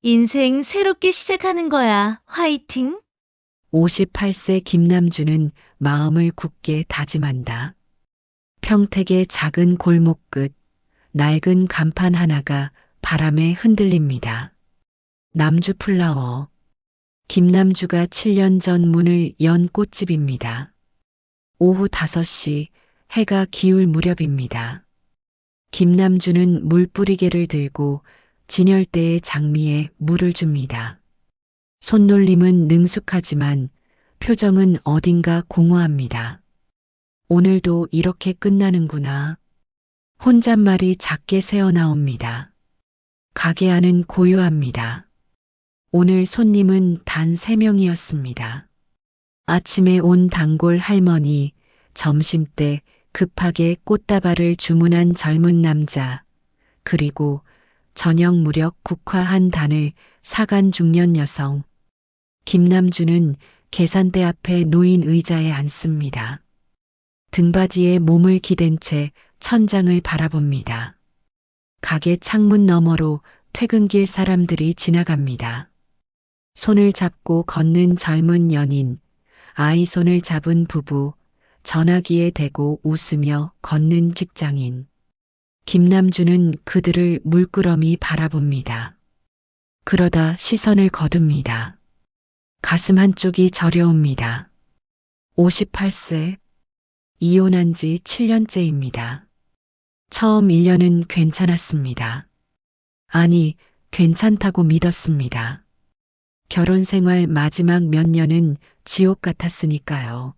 인생 새롭게 시작하는 거야. 화이팅! 58세 김남주는 마음을 굳게 다짐한다. 평택의 작은 골목 끝 낡은 간판 하나가 바람에 흔들립니다. 남주 플라워. 김남주가 7년 전 문을 연 꽃집입니다. 오후 5시 해가 기울 무렵입니다. 김남주는 물뿌리개를 들고 진열대의 장미에 물을 줍니다. 손놀림은 능숙하지만 표정은 어딘가 공허합니다. 오늘도 이렇게 끝나는구나. 혼잣말이 작게 새어나옵니다. 가게 안은 고요합니다. 오늘 손님은 단 3명이었습니다. 아침에 온 단골 할머니, 점심때 급하게 꽃다발을 주문한 젊은 남자, 그리고 저녁 무렵 국화 한 단을 사간 중년 여성. 김남주는 계산대 앞에 놓인 의자에 앉습니다. 등받이에 몸을 기댄 채 천장을 바라봅니다. 가게 창문 너머로 퇴근길 사람들이 지나갑니다. 손을 잡고 걷는 젊은 연인, 아이 손을 잡은 부부, 전화기에 대고 웃으며 걷는 직장인. 김남주는 그들을 물끄러미 바라봅니다. 그러다 시선을 거둡니다. 가슴 한쪽이 저려옵니다. 58세. 이혼한 지 7년째입니다. 처음 1년은 괜찮았습니다. 아니, 괜찮다고 믿었습니다. 결혼 생활 마지막 몇 년은 지옥 같았으니까요.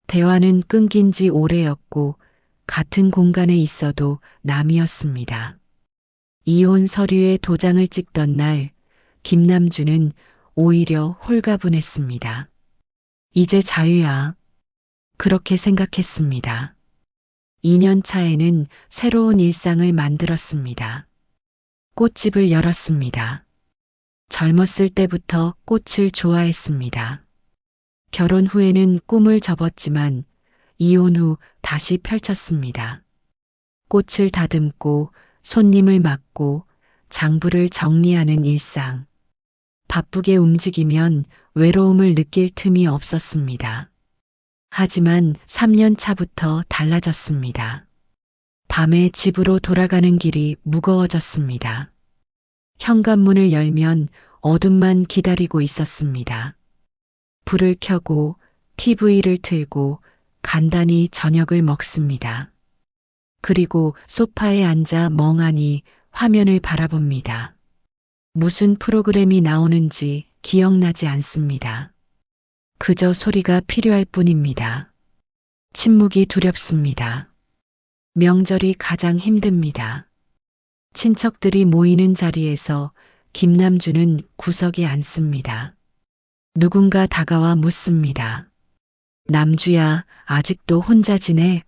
대화는 끊긴 지 오래였고 같은 공간에 있어도 남이었습니다. 이혼 서류에 도장을 찍던 날 김남주는 오히려 홀가분했습니다. 이제 자유야. 그렇게 생각했습니다. 2년 차에는 새로운 일상을 만들었습니다. 꽃집을 열었습니다. 젊었을 때부터 꽃을 좋아했습니다. 결혼 후에는 꿈을 접었지만 이혼 후 다시 펼쳤습니다. 꽃을 다듬고 손님을 맡고 장부를 정리하는 일상. 바쁘게 움직이면 외로움을 느낄 틈이 없었습니다. 하지만 3년 차부터 달라졌습니다. 밤에 집으로 돌아가는 길이 무거워졌습니다. 현관문을 열면 어둠만 기다리고 있었습니다. 불을 켜고 TV를 틀고 간단히 저녁을 먹습니다. 그리고 소파에 앉아 멍하니 화면을 바라봅니다. 무슨 프로그램이 나오는지 기억나지 않습니다. 그저 소리가 필요할 뿐입니다. 침묵이 두렵습니다. 명절이 가장 힘듭니다. 친척들이 모이는 자리에서 김남주는 구석에 앉습니다. 누군가 다가와 묻습니다. 남주야, 아직도 혼자 지내?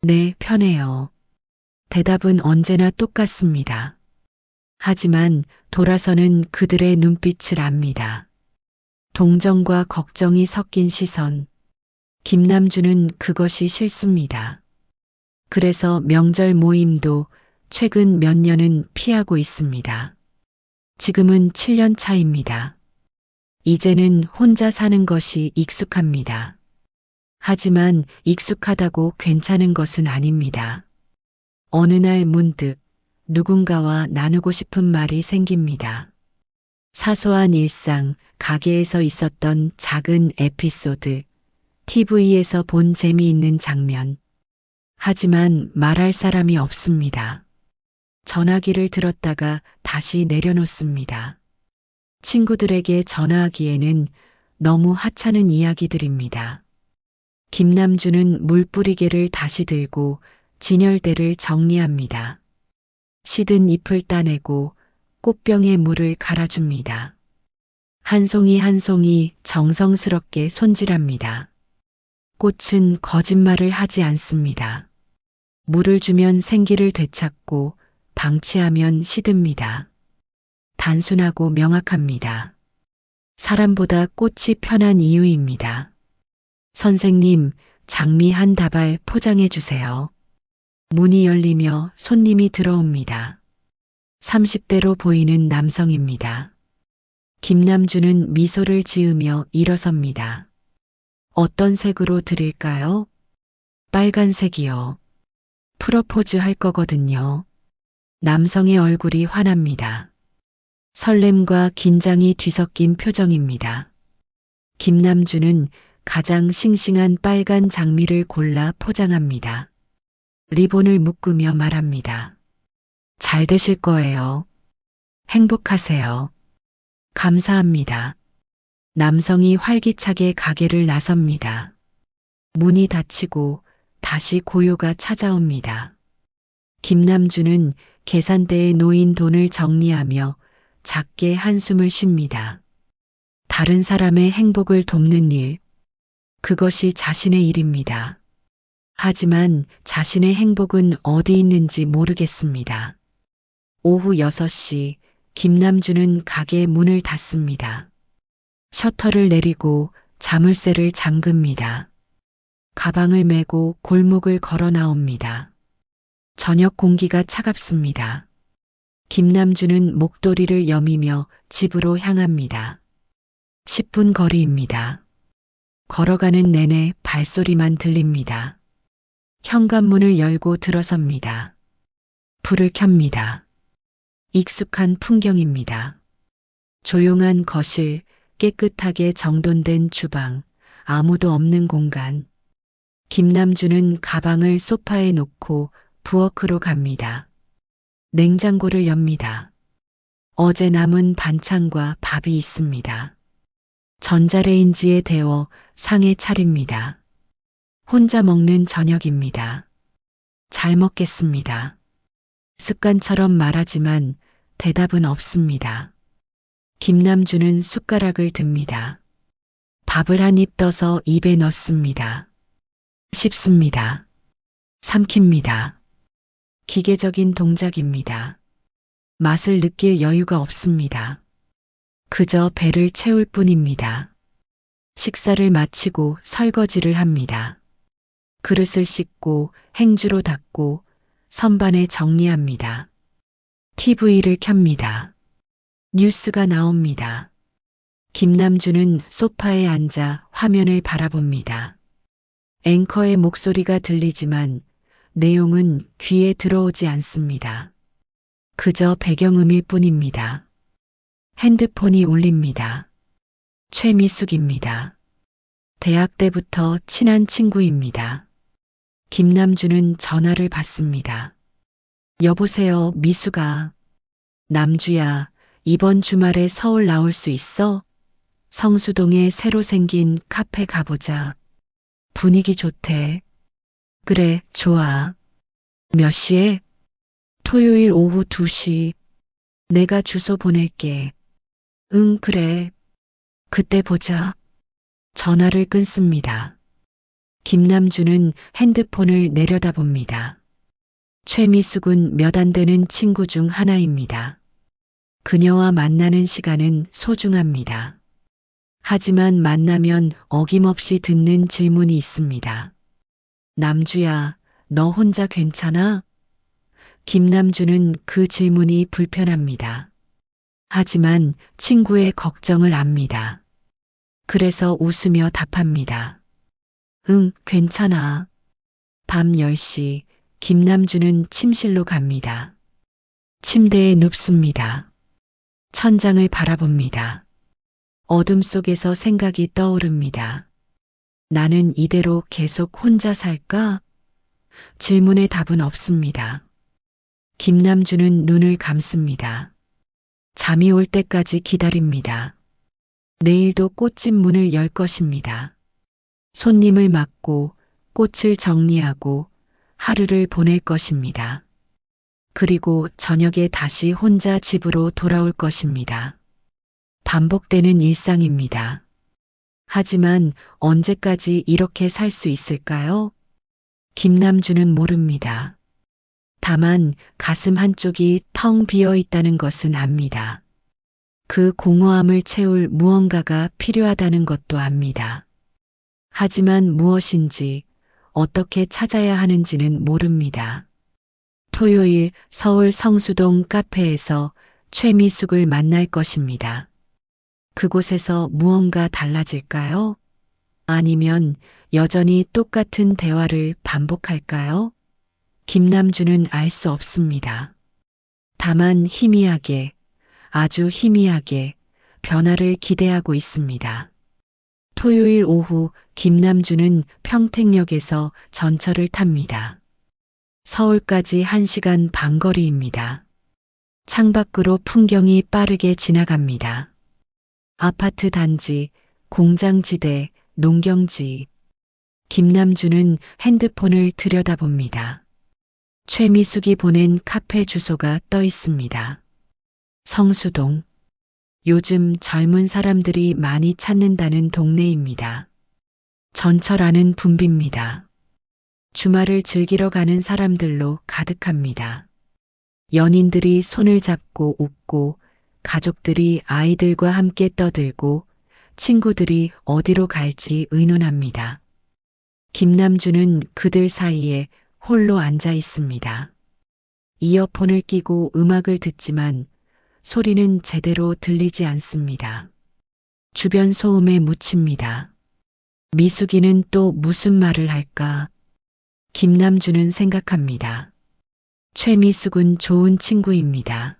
네, 편해요. 대답은 언제나 똑같습니다. 하지만 돌아서는 그들의 눈빛을 압니다. 동정과 걱정이 섞인 시선. 김남주는 그것이 싫습니다. 그래서 명절 모임도 최근 몇 년은 피하고 있습니다. 지금은 7년 차입니다. 이제는 혼자 사는 것이 익숙합니다. 하지만 익숙하다고 괜찮은 것은 아닙니다. 어느 날 문득 누군가와 나누고 싶은 말이 생깁니다. 사소한 일상, 가게에서 있었던 작은 에피소드, TV에서 본 재미있는 장면. 하지만 말할 사람이 없습니다. 전화기를 들었다가 다시 내려놓습니다. 친구들에게 전화하기에는 너무 하찮은 이야기들입니다. 김남주는 물뿌리개를 다시 들고 진열대를 정리합니다. 시든 잎을 따내고 꽃병에 물을 갈아줍니다. 한 송이 한 송이 정성스럽게 손질합니다. 꽃은 거짓말을 하지 않습니다. 물을 주면 생기를 되찾고 방치하면 시듭니다. 단순하고 명확합니다. 사람보다 꽃이 편한 이유입니다. 선생님, 장미 한 다발 포장해 주세요. 문이 열리며 손님이 들어옵니다. 30대로 보이는 남성입니다. 김남주는 미소를 지으며 일어섭니다. 어떤 색으로 드릴까요? 빨간색이요. 프로포즈 할 거거든요. 남성의 얼굴이 환합니다. 설렘과 긴장이 뒤섞인 표정입니다. 김남주는 가장 싱싱한 빨간 장미를 골라 포장합니다. 리본을 묶으며 말합니다. 잘 되실 거예요. 행복하세요. 감사합니다. 남성이 활기차게 가게를 나섭니다. 문이 닫히고 다시 고요가 찾아옵니다. 김남주는 계산대에 놓인 돈을 정리하며 작게 한숨을 쉽니다. 다른 사람의 행복을 돕는 일, 그것이 자신의 일입니다. 하지만 자신의 행복은 어디 있는지 모르겠습니다. 오후 6시 김남주는 가게 문을 닫습니다. 셔터를 내리고 자물쇠를 잠급니다. 가방을 메고 골목을 걸어 나옵니다. 저녁 공기가 차갑습니다. 김남주는 목도리를 여미며 집으로 향합니다. 10분 거리입니다. 걸어가는 내내 발소리만 들립니다. 현관문을 열고 들어섭니다. 불을 켭니다. 익숙한 풍경입니다. 조용한 거실, 깨끗하게 정돈된 주방, 아무도 없는 공간. 김남주는 가방을 소파에 놓고 부엌으로 갑니다. 냉장고를 엽니다. 어제 남은 반찬과 밥이 있습니다. 전자레인지에 데워 상에 차립니다. 혼자 먹는 저녁입니다. 잘 먹겠습니다. 습관처럼 말하지만 대답은 없습니다. 김남주는 숟가락을 듭니다. 밥을 한 입 떠서 입에 넣습니다. 씹습니다. 삼킵니다. 기계적인 동작입니다. 맛을 느낄 여유가 없습니다. 그저 배를 채울 뿐입니다. 식사를 마치고 설거지를 합니다. 그릇을 씻고 행주로 닦고 선반에 정리합니다. TV를 켭니다. 뉴스가 나옵니다. 김남주는 소파에 앉아 화면을 바라봅니다. 앵커의 목소리가 들리지만 내용은 귀에 들어오지 않습니다. 그저 배경음일 뿐입니다. 핸드폰이 울립니다. 최미숙입니다. 대학 때부터 친한 친구입니다. 김남주는 전화를 받습니다. 여보세요, 미숙아. 남주야, 이번 주말에 서울 나올 수 있어? 성수동에 새로 생긴 카페 가보자. 분위기 좋대. 그래, 좋아. 몇 시에? 토요일 오후 2시. 내가 주소 보낼게. 응, 그래. 그때 보자. 전화를 끊습니다. 김남주는 핸드폰을 내려다봅니다. 최미숙은 몇 안 되는 친구 중 하나입니다. 그녀와 만나는 시간은 소중합니다. 하지만 만나면 어김없이 듣는 질문이 있습니다. 남주야, 너 혼자 괜찮아? 김남주는 그 질문이 불편합니다. 하지만 친구의 걱정을 압니다. 그래서 웃으며 답합니다. 응, 괜찮아. 밤 10시 김남주는 침실로 갑니다. 침대에 눕습니다. 천장을 바라봅니다. 어둠 속에서 생각이 떠오릅니다. 나는 이대로 계속 혼자 살까? 질문에 답은 없습니다. 김남주는 눈을 감습니다. 잠이 올 때까지 기다립니다. 내일도 꽃집 문을 열 것입니다. 손님을 맞고 꽃을 정리하고 하루를 보낼 것입니다. 그리고 저녁에 다시 혼자 집으로 돌아올 것입니다. 반복되는 일상입니다. 하지만 언제까지 이렇게 살 수 있을까요? 김남주는 모릅니다. 다만 가슴 한쪽이 텅 비어 있다는 것은 압니다. 그 공허함을 채울 무언가가 필요하다는 것도 압니다. 하지만 무엇인지 어떻게 찾아야 하는지는 모릅니다. 토요일 서울 성수동 카페에서 최미숙을 만날 것입니다. 그곳에서 무언가 달라질까요? 아니면 여전히 똑같은 대화를 반복할까요? 김남주는 알 수 없습니다. 다만 희미하게, 아주 희미하게 변화를 기대하고 있습니다. 토요일 오후 김남주는 평택역에서 전철을 탑니다. 서울까지 1시간 반 거리입니다. 창밖으로 풍경이 빠르게 지나갑니다. 아파트 단지, 공장지대, 농경지. 김남주는 핸드폰을 들여다봅니다. 최미숙이 보낸 카페 주소가 떠 있습니다. 성수동. 요즘 젊은 사람들이 많이 찾는다는 동네입니다. 전철 안은 붐빕니다. 주말을 즐기러 가는 사람들로 가득합니다. 연인들이 손을 잡고 웃고, 가족들이 아이들과 함께 떠들고, 친구들이 어디로 갈지 의논합니다. 김남주는 그들 사이에 홀로 앉아 있습니다. 이어폰을 끼고 음악을 듣지만 소리는 제대로 들리지 않습니다. 주변 소음에 묻힙니다. 미숙이는 또 무슨 말을 할까? 김남주는 생각합니다. 최미숙은 좋은 친구입니다.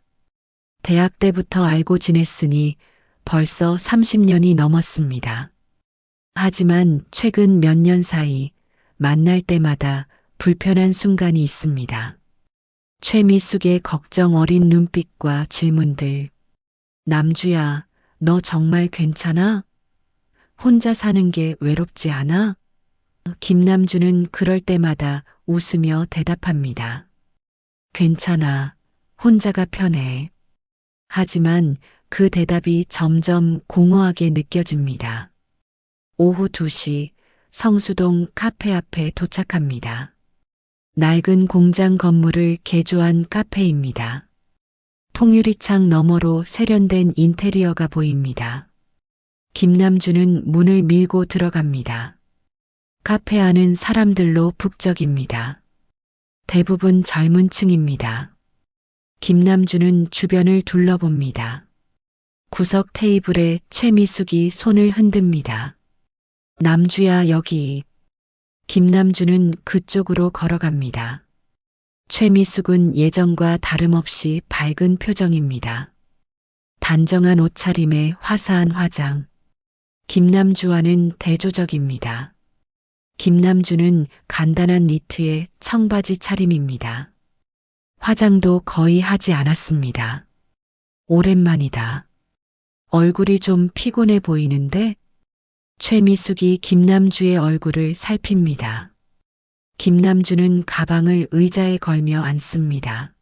대학 때부터 알고 지냈으니 벌써 30년이 넘었습니다. 하지만 최근 몇 년 사이 만날 때마다 불편한 순간이 있습니다. 최미숙의 걱정 어린 눈빛과 질문들. 남주야, 너 정말 괜찮아? 혼자 사는 게 외롭지 않아? 김남주는 그럴 때마다 웃으며 대답합니다. 괜찮아. 혼자가 편해. 하지만 그 대답이 점점 공허하게 느껴집니다. 오후 2시 성수동 카페 앞에 도착합니다. 낡은 공장 건물을 개조한 카페입니다. 통유리창 너머로 세련된 인테리어가 보입니다. 김남주는 문을 밀고 들어갑니다. 카페 안은 사람들로 북적입니다. 대부분 젊은 층입니다. 김남주는 주변을 둘러봅니다. 구석 테이블에 최미숙이 손을 흔듭니다. 남주야, 여기. 김남주는 그쪽으로 걸어갑니다. 최미숙은 예전과 다름없이 밝은 표정입니다. 단정한 옷차림에 화사한 화장. 김남주와는 대조적입니다. 김남주는 간단한 니트에 청바지 차림입니다. 화장도 거의 하지 않았습니다. 오랜만이다. 얼굴이 좀 피곤해 보이는데? 최미숙이 김남주의 얼굴을 살핍니다. 김남주는 가방을 의자에 걸며 앉습니다.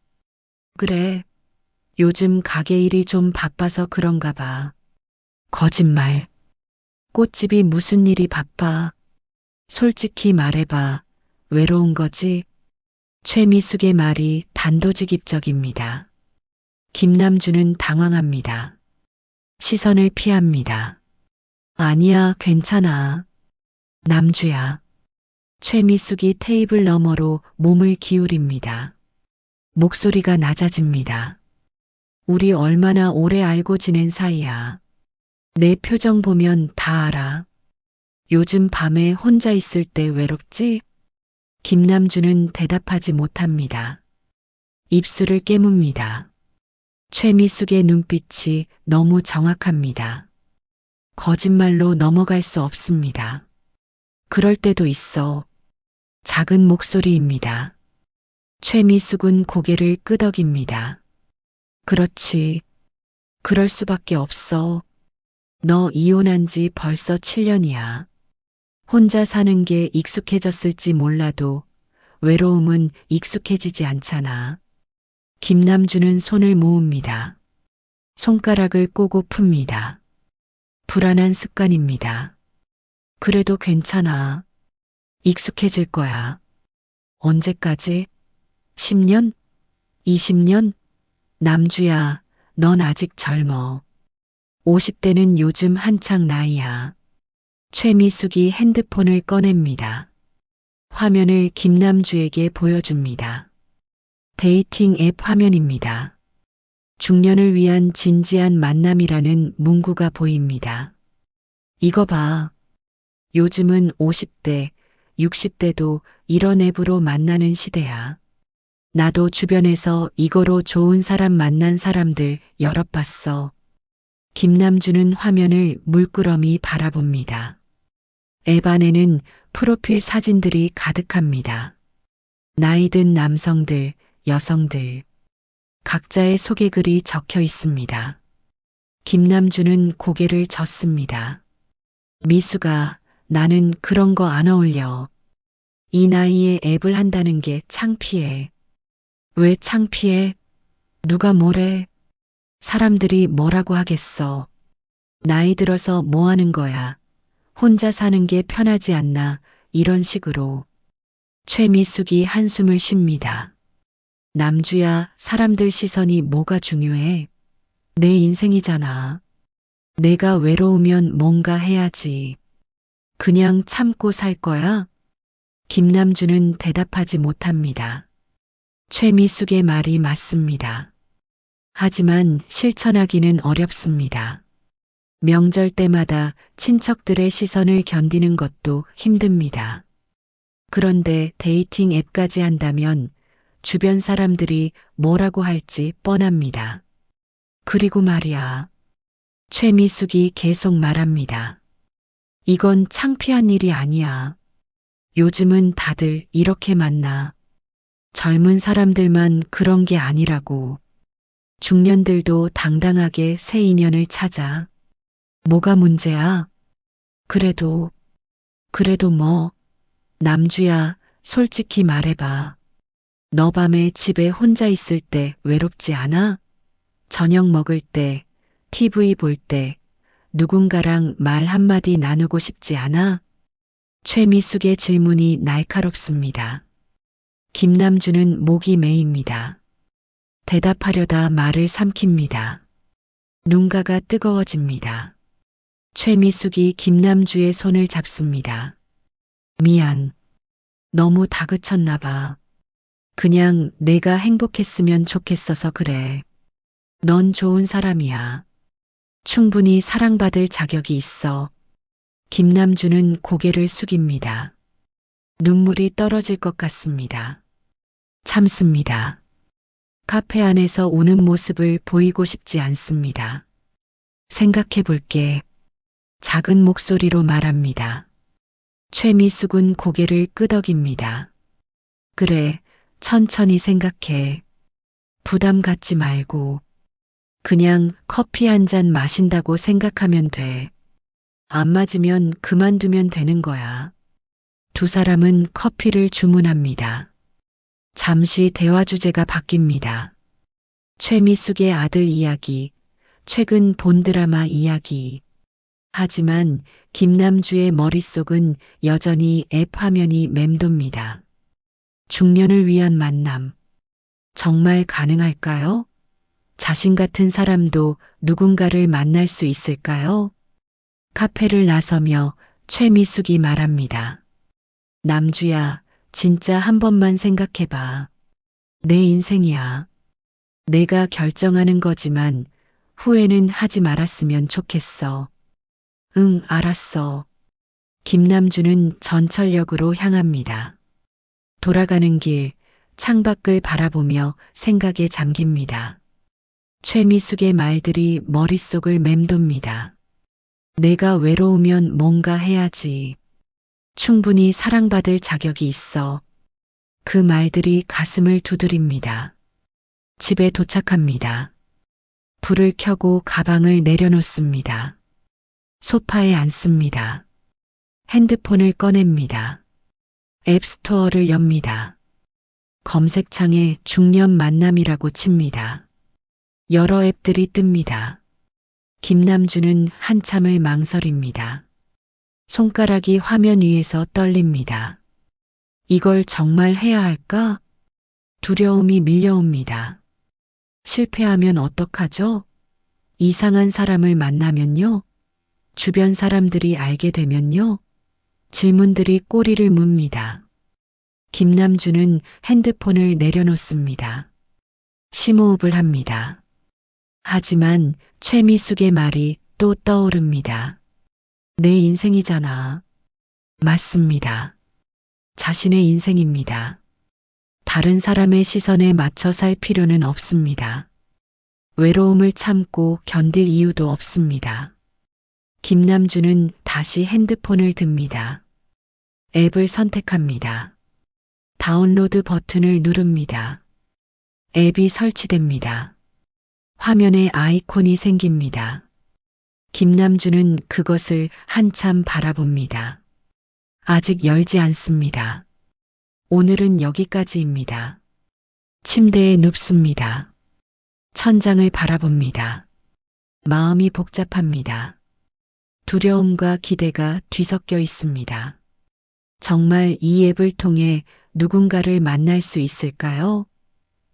그래. 요즘 가게 일이 좀 바빠서 그런가 봐. 거짓말. 꽃집이 무슨 일이 바빠? 솔직히 말해봐. 외로운 거지? 최미숙의 말이 단도직입적입니다. 김남주는 당황합니다. 시선을 피합니다. 아니야, 괜찮아. 남주야. 최미숙이 테이블 너머로 몸을 기울입니다. 목소리가 낮아집니다. 우리 얼마나 오래 알고 지낸 사이야. 내 표정 보면 다 알아. 요즘 밤에 혼자 있을 때 외롭지? 김남주는 대답하지 못합니다. 입술을 깨뭅니다. 최미숙의 눈빛이 너무 정확합니다. 거짓말로 넘어갈 수 없습니다. 그럴 때도 있어. 작은 목소리입니다. 최미숙은 고개를 끄덕입니다. 그렇지. 그럴 수밖에 없어. 너 이혼한 지 벌써 7년이야. 혼자 사는 게 익숙해졌을지 몰라도 외로움은 익숙해지지 않잖아. 김남주는 손을 모읍니다. 손가락을 꼬고 풉니다. 불안한 습관입니다. 그래도 괜찮아. 익숙해질 거야. 언제까지? 10년? 20년? 남주야, 넌 아직 젊어. 50대는 요즘 한창 나이야. 최미숙이 핸드폰을 꺼냅니다. 화면을 김남주에게 보여줍니다. 데이팅 앱 화면입니다. 중년을 위한 진지한 만남이라는 문구가 보입니다. 이거 봐. 요즘은 50대, 60대도 이런 앱으로 만나는 시대야. 나도 주변에서 이거로 좋은 사람 만난 사람들 여러 봤어. 김남주는 화면을 물끄러미 바라봅니다. 앱 안에는 프로필 사진들이 가득합니다. 나이 든 남성들, 여성들. 각자의 소개글이 적혀 있습니다. 김남주는 고개를 젓습니다. 미수가, 나는 그런 거 안 어울려. 이 나이에 앱을 한다는 게 창피해. 왜 창피해? 누가 뭐래? 사람들이 뭐라고 하겠어. 나이 들어서 뭐 하는 거야? 혼자 사는 게 편하지 않나? 이런 식으로. 최미숙이 한숨을 쉽니다. 남주야, 사람들 시선이 뭐가 중요해? 내 인생이잖아. 내가 외로우면 뭔가 해야지. 그냥 참고 살 거야? 김남주는 대답하지 못합니다. 최미숙의 말이 맞습니다. 하지만 실천하기는 어렵습니다. 명절 때마다 친척들의 시선을 견디는 것도 힘듭니다. 그런데 데이팅 앱까지 한다면 주변 사람들이 뭐라고 할지 뻔합니다. 그리고 말이야. 최미숙이 계속 말합니다. 이건 창피한 일이 아니야. 요즘은 다들 이렇게 만나. 젊은 사람들만 그런 게 아니라고. 중년들도 당당하게 새 인연을 찾아. 뭐가 문제야? 그래도 뭐. 남주야, 솔직히 말해봐. 너 밤에 집에 혼자 있을 때 외롭지 않아? 저녁 먹을 때, TV 볼 때, 누군가랑 말 한마디 나누고 싶지 않아? 최미숙의 질문이 날카롭습니다. 김남주는 목이 메입니다. 대답하려다 말을 삼킵니다. 눈가가 뜨거워집니다. 최미숙이 김남주의 손을 잡습니다. 미안. 너무 다그쳤나 봐. 그냥 내가 행복했으면 좋겠어서 그래. 넌 좋은 사람이야. 충분히 사랑받을 자격이 있어. 김남주는 고개를 숙입니다. 눈물이 떨어질 것 같습니다. 참습니다. 카페 안에서 우는 모습을 보이고 싶지 않습니다. 생각해 볼게. 작은 목소리로 말합니다. 최미숙은 고개를 끄덕입니다. 그래, 천천히 생각해. 부담 갖지 말고. 그냥 커피 한 잔 마신다고 생각하면 돼. 안 맞으면 그만두면 되는 거야. 두 사람은 커피를 주문합니다. 잠시 대화 주제가 바뀝니다. 최미숙의 아들 이야기, 최근 본 드라마 이야기. 하지만 김남주의 머릿속은 여전히 앱 화면이 맴돕니다. 중년을 위한 만남. 정말 가능할까요? 자신 같은 사람도 누군가를 만날 수 있을까요? 카페를 나서며 최미숙이 말합니다. 남주야, 진짜 한 번만 생각해봐. 내 인생이야. 내가 결정하는 거지만 후회는 하지 말았으면 좋겠어. 응, 알았어. 김남주는 전철역으로 향합니다. 돌아가는 길, 창밖을 바라보며 생각에 잠깁니다. 최미숙의 말들이 머릿속을 맴돕니다. 내가 외로우면 뭔가 해야지. 충분히 사랑받을 자격이 있어. 그 말들이 가슴을 두드립니다. 집에 도착합니다. 불을 켜고 가방을 내려놓습니다. 소파에 앉습니다. 핸드폰을 꺼냅니다. 앱스토어를 엽니다. 검색창에 중년 만남이라고 칩니다. 여러 앱들이 뜹니다. 김남주는 한참을 망설입니다. 손가락이 화면 위에서 떨립니다. 이걸 정말 해야 할까? 두려움이 밀려옵니다. 실패하면 어떡하죠? 이상한 사람을 만나면요? 주변 사람들이 알게 되면요? 질문들이 꼬리를 뭅니다. 김남주는 핸드폰을 내려놓습니다. 심호흡을 합니다. 하지만 최미숙의 말이 또 떠오릅니다. 내 인생이잖아. 맞습니다. 자신의 인생입니다. 다른 사람의 시선에 맞춰 살 필요는 없습니다. 외로움을 참고 견딜 이유도 없습니다. 김남주는 다시 핸드폰을 듭니다. 앱을 선택합니다. 다운로드 버튼을 누릅니다. 앱이 설치됩니다. 화면에 아이콘이 생깁니다. 김남주는 그것을 한참 바라봅니다. 아직 열지 않습니다. 오늘은 여기까지입니다. 침대에 눕습니다. 천장을 바라봅니다. 마음이 복잡합니다. 두려움과 기대가 뒤섞여 있습니다. 정말 이 앱을 통해 누군가를 만날 수 있을까요?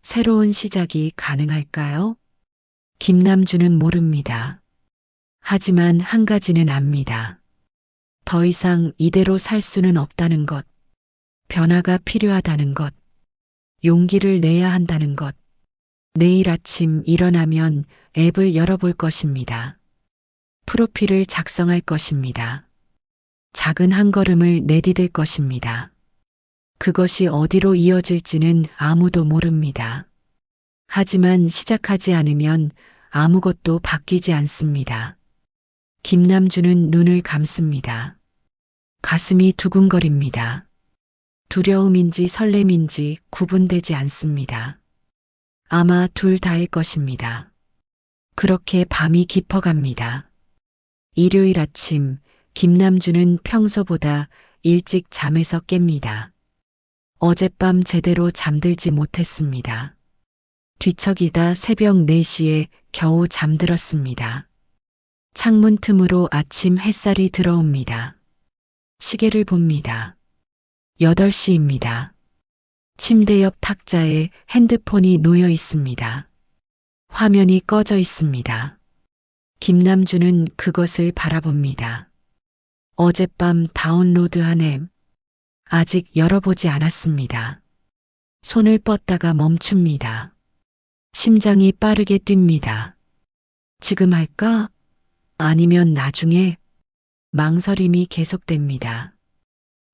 새로운 시작이 가능할까요? 김남주는 모릅니다. 하지만 한 가지는 압니다. 더 이상 이대로 살 수는 없다는 것, 변화가 필요하다는 것, 용기를 내야 한다는 것. 내일 아침 일어나면 앱을 열어볼 것입니다. 프로필을 작성할 것입니다. 작은 한 걸음을 내디딜 것입니다. 그것이 어디로 이어질지는 아무도 모릅니다. 하지만 시작하지 않으면 아무것도 바뀌지 않습니다. 김남주는 눈을 감습니다. 가슴이 두근거립니다. 두려움인지 설렘인지 구분되지 않습니다. 아마 둘 다일 것입니다. 그렇게 밤이 깊어갑니다. 일요일 아침, 김남주는 평소보다 일찍 잠에서 깹니다. 어젯밤 제대로 잠들지 못했습니다. 뒤척이다 새벽 4시에 겨우 잠들었습니다. 창문 틈으로 아침 햇살이 들어옵니다. 시계를 봅니다. 8시입니다. 침대 옆 탁자에 핸드폰이 놓여 있습니다. 화면이 꺼져 있습니다. 김남주는 그것을 바라봅니다. 어젯밤 다운로드한 앱. 아직 열어보지 않았습니다. 손을 뻗다가 멈춥니다. 심장이 빠르게 뜁니다. 지금 할까? 아니면 나중에? 망설임이 계속됩니다.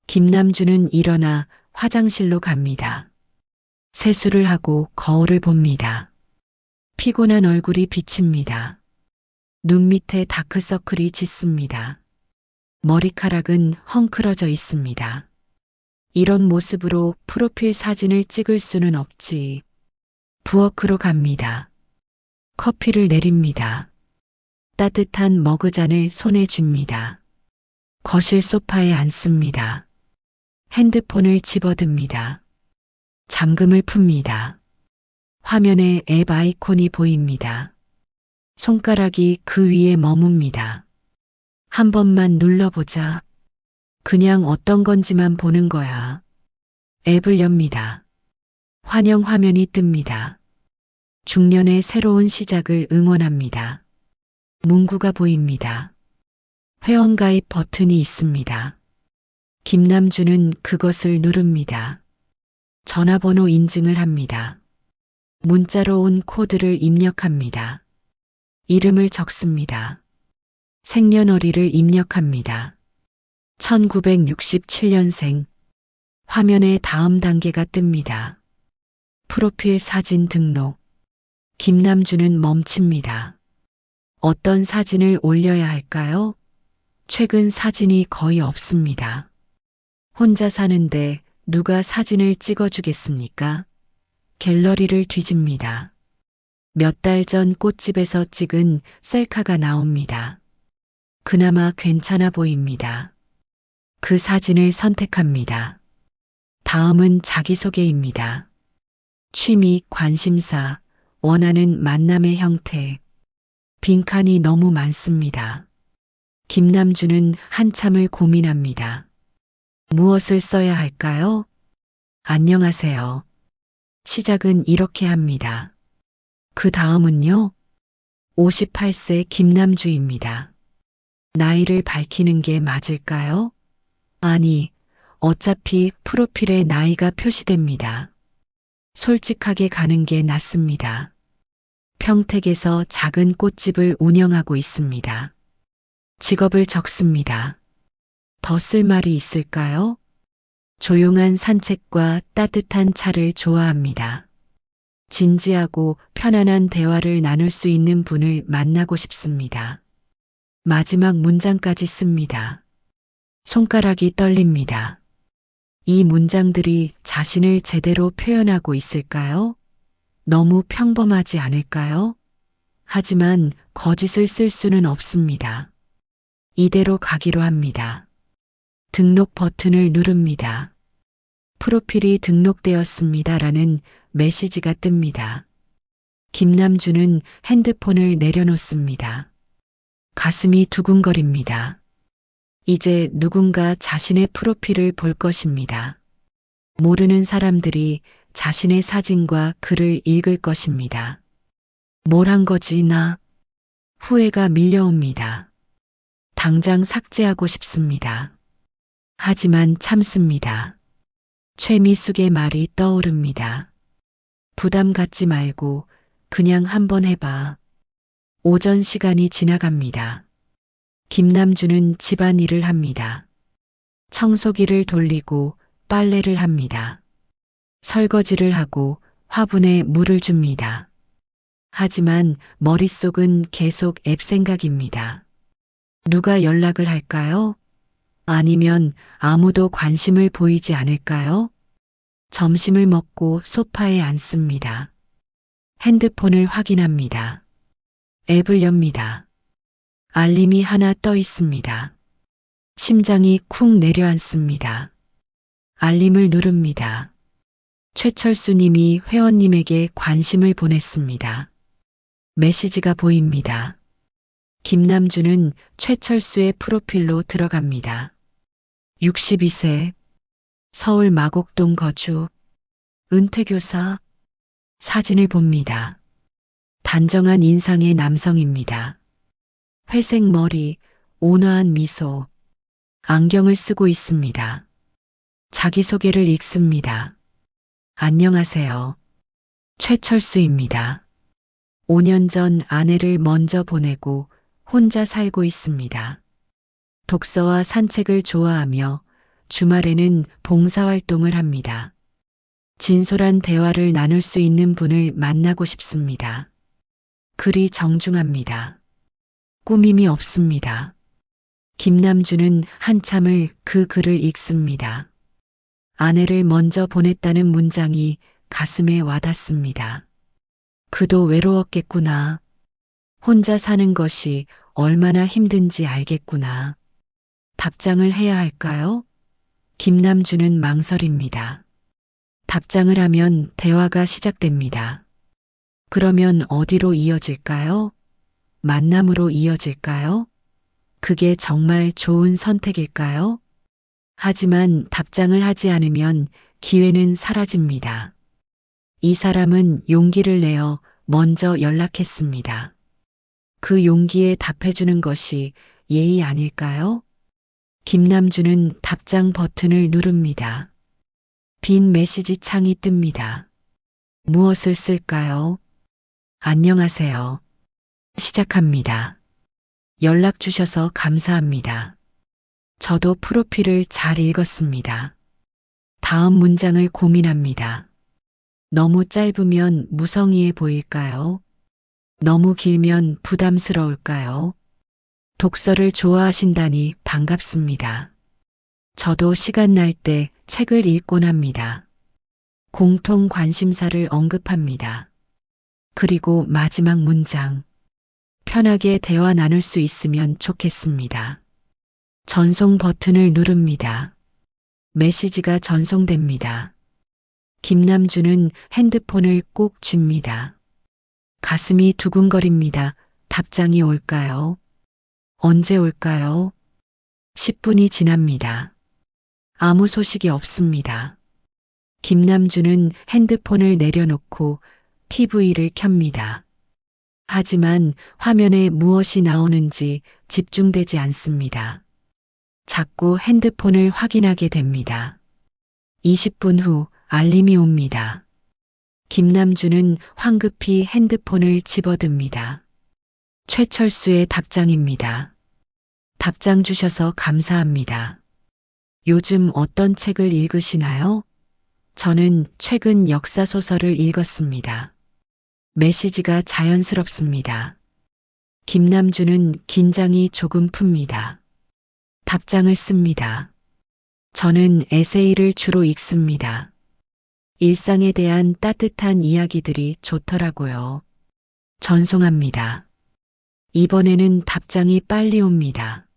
김남주는 일어나 화장실로 갑니다. 세수를 하고 거울을 봅니다. 피곤한 얼굴이 비칩니다. 눈 밑에 다크서클이 짙습니다. 머리카락은 헝클어져 있습니다. 이런 모습으로 프로필 사진을 찍을 수는 없지. 부엌으로 갑니다. 커피를 내립니다. 따뜻한 머그잔을 손에 쥡니다. 거실 소파에 앉습니다. 핸드폰을 집어듭니다. 잠금을 풉니다. 화면에 앱 아이콘이 보입니다. 손가락이 그 위에 머뭅니다. 한 번만 눌러보자. 그냥 어떤 건지만 보는 거야. 앱을 엽니다. 환영 화면이 뜹니다. 중년의 새로운 시작을 응원합니다. 문구가 보입니다. 회원가입 버튼이 있습니다. 김남주는 그것을 누릅니다. 전화번호 인증을 합니다. 문자로 온 코드를 입력합니다. 이름을 적습니다. 생년월일을 입력합니다. 1967년생. 화면에 다음 단계가 뜹니다. 프로필 사진 등록. 김남주는 멈춥니다. 어떤 사진을 올려야 할까요? 최근 사진이 거의 없습니다. 혼자 사는데 누가 사진을 찍어주겠습니까? 갤러리를 뒤집니다. 몇 달 전 꽃집에서 찍은 셀카가 나옵니다. 그나마 괜찮아 보입니다. 그 사진을 선택합니다. 다음은 자기소개입니다. 취미, 관심사, 원하는 만남의 형태. 빈칸이 너무 많습니다. 김남주는 한참을 고민합니다. 무엇을 써야 할까요? 안녕하세요. 시작은 이렇게 합니다. 그 다음은요? 58세 김남주입니다. 나이를 밝히는 게 맞을까요? 아니, 어차피 프로필에 나이가 표시됩니다. 솔직하게 가는 게 낫습니다. 평택에서 작은 꽃집을 운영하고 있습니다. 직업을 적습니다. 더 쓸 말이 있을까요? 조용한 산책과 따뜻한 차를 좋아합니다. 진지하고 편안한 대화를 나눌 수 있는 분을 만나고 싶습니다. 마지막 문장까지 씁니다. 손가락이 떨립니다. 이 문장들이 자신을 제대로 표현하고 있을까요? 너무 평범하지 않을까요? 하지만 거짓을 쓸 수는 없습니다. 이대로 가기로 합니다. 등록 버튼을 누릅니다. 프로필이 등록되었습니다라는 메시지가 뜹니다. 김남주는 핸드폰을 내려놓습니다. 가슴이 두근거립니다. 이제 누군가 자신의 프로필을 볼 것입니다. 모르는 사람들이 자신의 사진과 글을 읽을 것입니다. 뭘 한 거지 나? 후회가 밀려옵니다. 당장 삭제하고 싶습니다. 하지만 참습니다. 최미숙의 말이 떠오릅니다. 부담 갖지 말고 그냥 한번 해봐. 오전 시간이 지나갑니다. 김남주는 집안일을 합니다. 청소기를 돌리고 빨래를 합니다. 설거지를 하고 화분에 물을 줍니다. 하지만 머릿속은 계속 앱 생각입니다. 누가 연락을 할까요? 아니면 아무도 관심을 보이지 않을까요? 점심을 먹고 소파에 앉습니다. 핸드폰을 확인합니다. 앱을 엽니다. 알림이 하나 떠 있습니다. 심장이 쿵 내려앉습니다. 알림을 누릅니다. 최철수 님이 회원님에게 관심을 보냈습니다. 메시지가 보입니다. 김남주는 최철수의 프로필로 들어갑니다. 62세, 서울 마곡동 거주, 은퇴교사, 사진을 봅니다. 단정한 인상의 남성입니다. 회색 머리, 온화한 미소, 안경을 쓰고 있습니다. 자기소개를 읽습니다. 안녕하세요. 최철수입니다. 5년 전 아내를 먼저 보내고 혼자 살고 있습니다. 독서와 산책을 좋아하며 주말에는 봉사활동을 합니다. 진솔한 대화를 나눌 수 있는 분을 만나고 싶습니다. 글이 정중합니다. 꾸밈이 없습니다. 김남주는 한참을 그 글을 읽습니다. 아내를 먼저 보냈다는 문장이 가슴에 와닿습니다. 그도 외로웠겠구나. 혼자 사는 것이 얼마나 힘든지 알겠구나. 답장을 해야 할까요? 김남주는 망설입니다. 답장을 하면 대화가 시작됩니다. 그러면 어디로 이어질까요? 만남으로 이어질까요? 그게 정말 좋은 선택일까요? 하지만 답장을 하지 않으면 기회는 사라집니다. 이 사람은 용기를 내어 먼저 연락했습니다. 그 용기에 답해주는 것이 예의 아닐까요? 김남주는 답장 버튼을 누릅니다. 빈 메시지 창이 뜹니다. 무엇을 쓸까요? 안녕하세요. 시작합니다. 연락 주셔서 감사합니다. 저도 프로필을 잘 읽었습니다. 다음 문장을 고민합니다. 너무 짧으면 무성의해 보일까요? 너무 길면 부담스러울까요? 독서를 좋아하신다니 반갑습니다. 저도 시간 날 때 책을 읽곤 합니다. 공통 관심사를 언급합니다. 그리고 마지막 문장. 편하게 대화 나눌 수 있으면 좋겠습니다. 전송 버튼을 누릅니다. 메시지가 전송됩니다. 김남주는 핸드폰을 꼭 쥡니다. 가슴이 두근거립니다. 답장이 올까요? 언제 올까요? 10분이 지납니다. 아무 소식이 없습니다. 김남주는 핸드폰을 내려놓고 TV를 켭니다. 하지만 화면에 무엇이 나오는지 집중되지 않습니다. 자꾸 핸드폰을 확인하게 됩니다. 20분 후 알림이 옵니다. 김남주는 황급히 핸드폰을 집어듭니다. 최철수의 답장입니다. 답장 주셔서 감사합니다. 요즘 어떤 책을 읽으시나요? 저는 최근 역사소설을 읽었습니다. 메시지가 자연스럽습니다. 김남주는 긴장이 조금 풉니다. 답장을 씁니다. 저는 에세이를 주로 읽습니다. 일상에 대한 따뜻한 이야기들이 좋더라고요. 전송합니다. 이번에는 답장이 빨리 옵니다.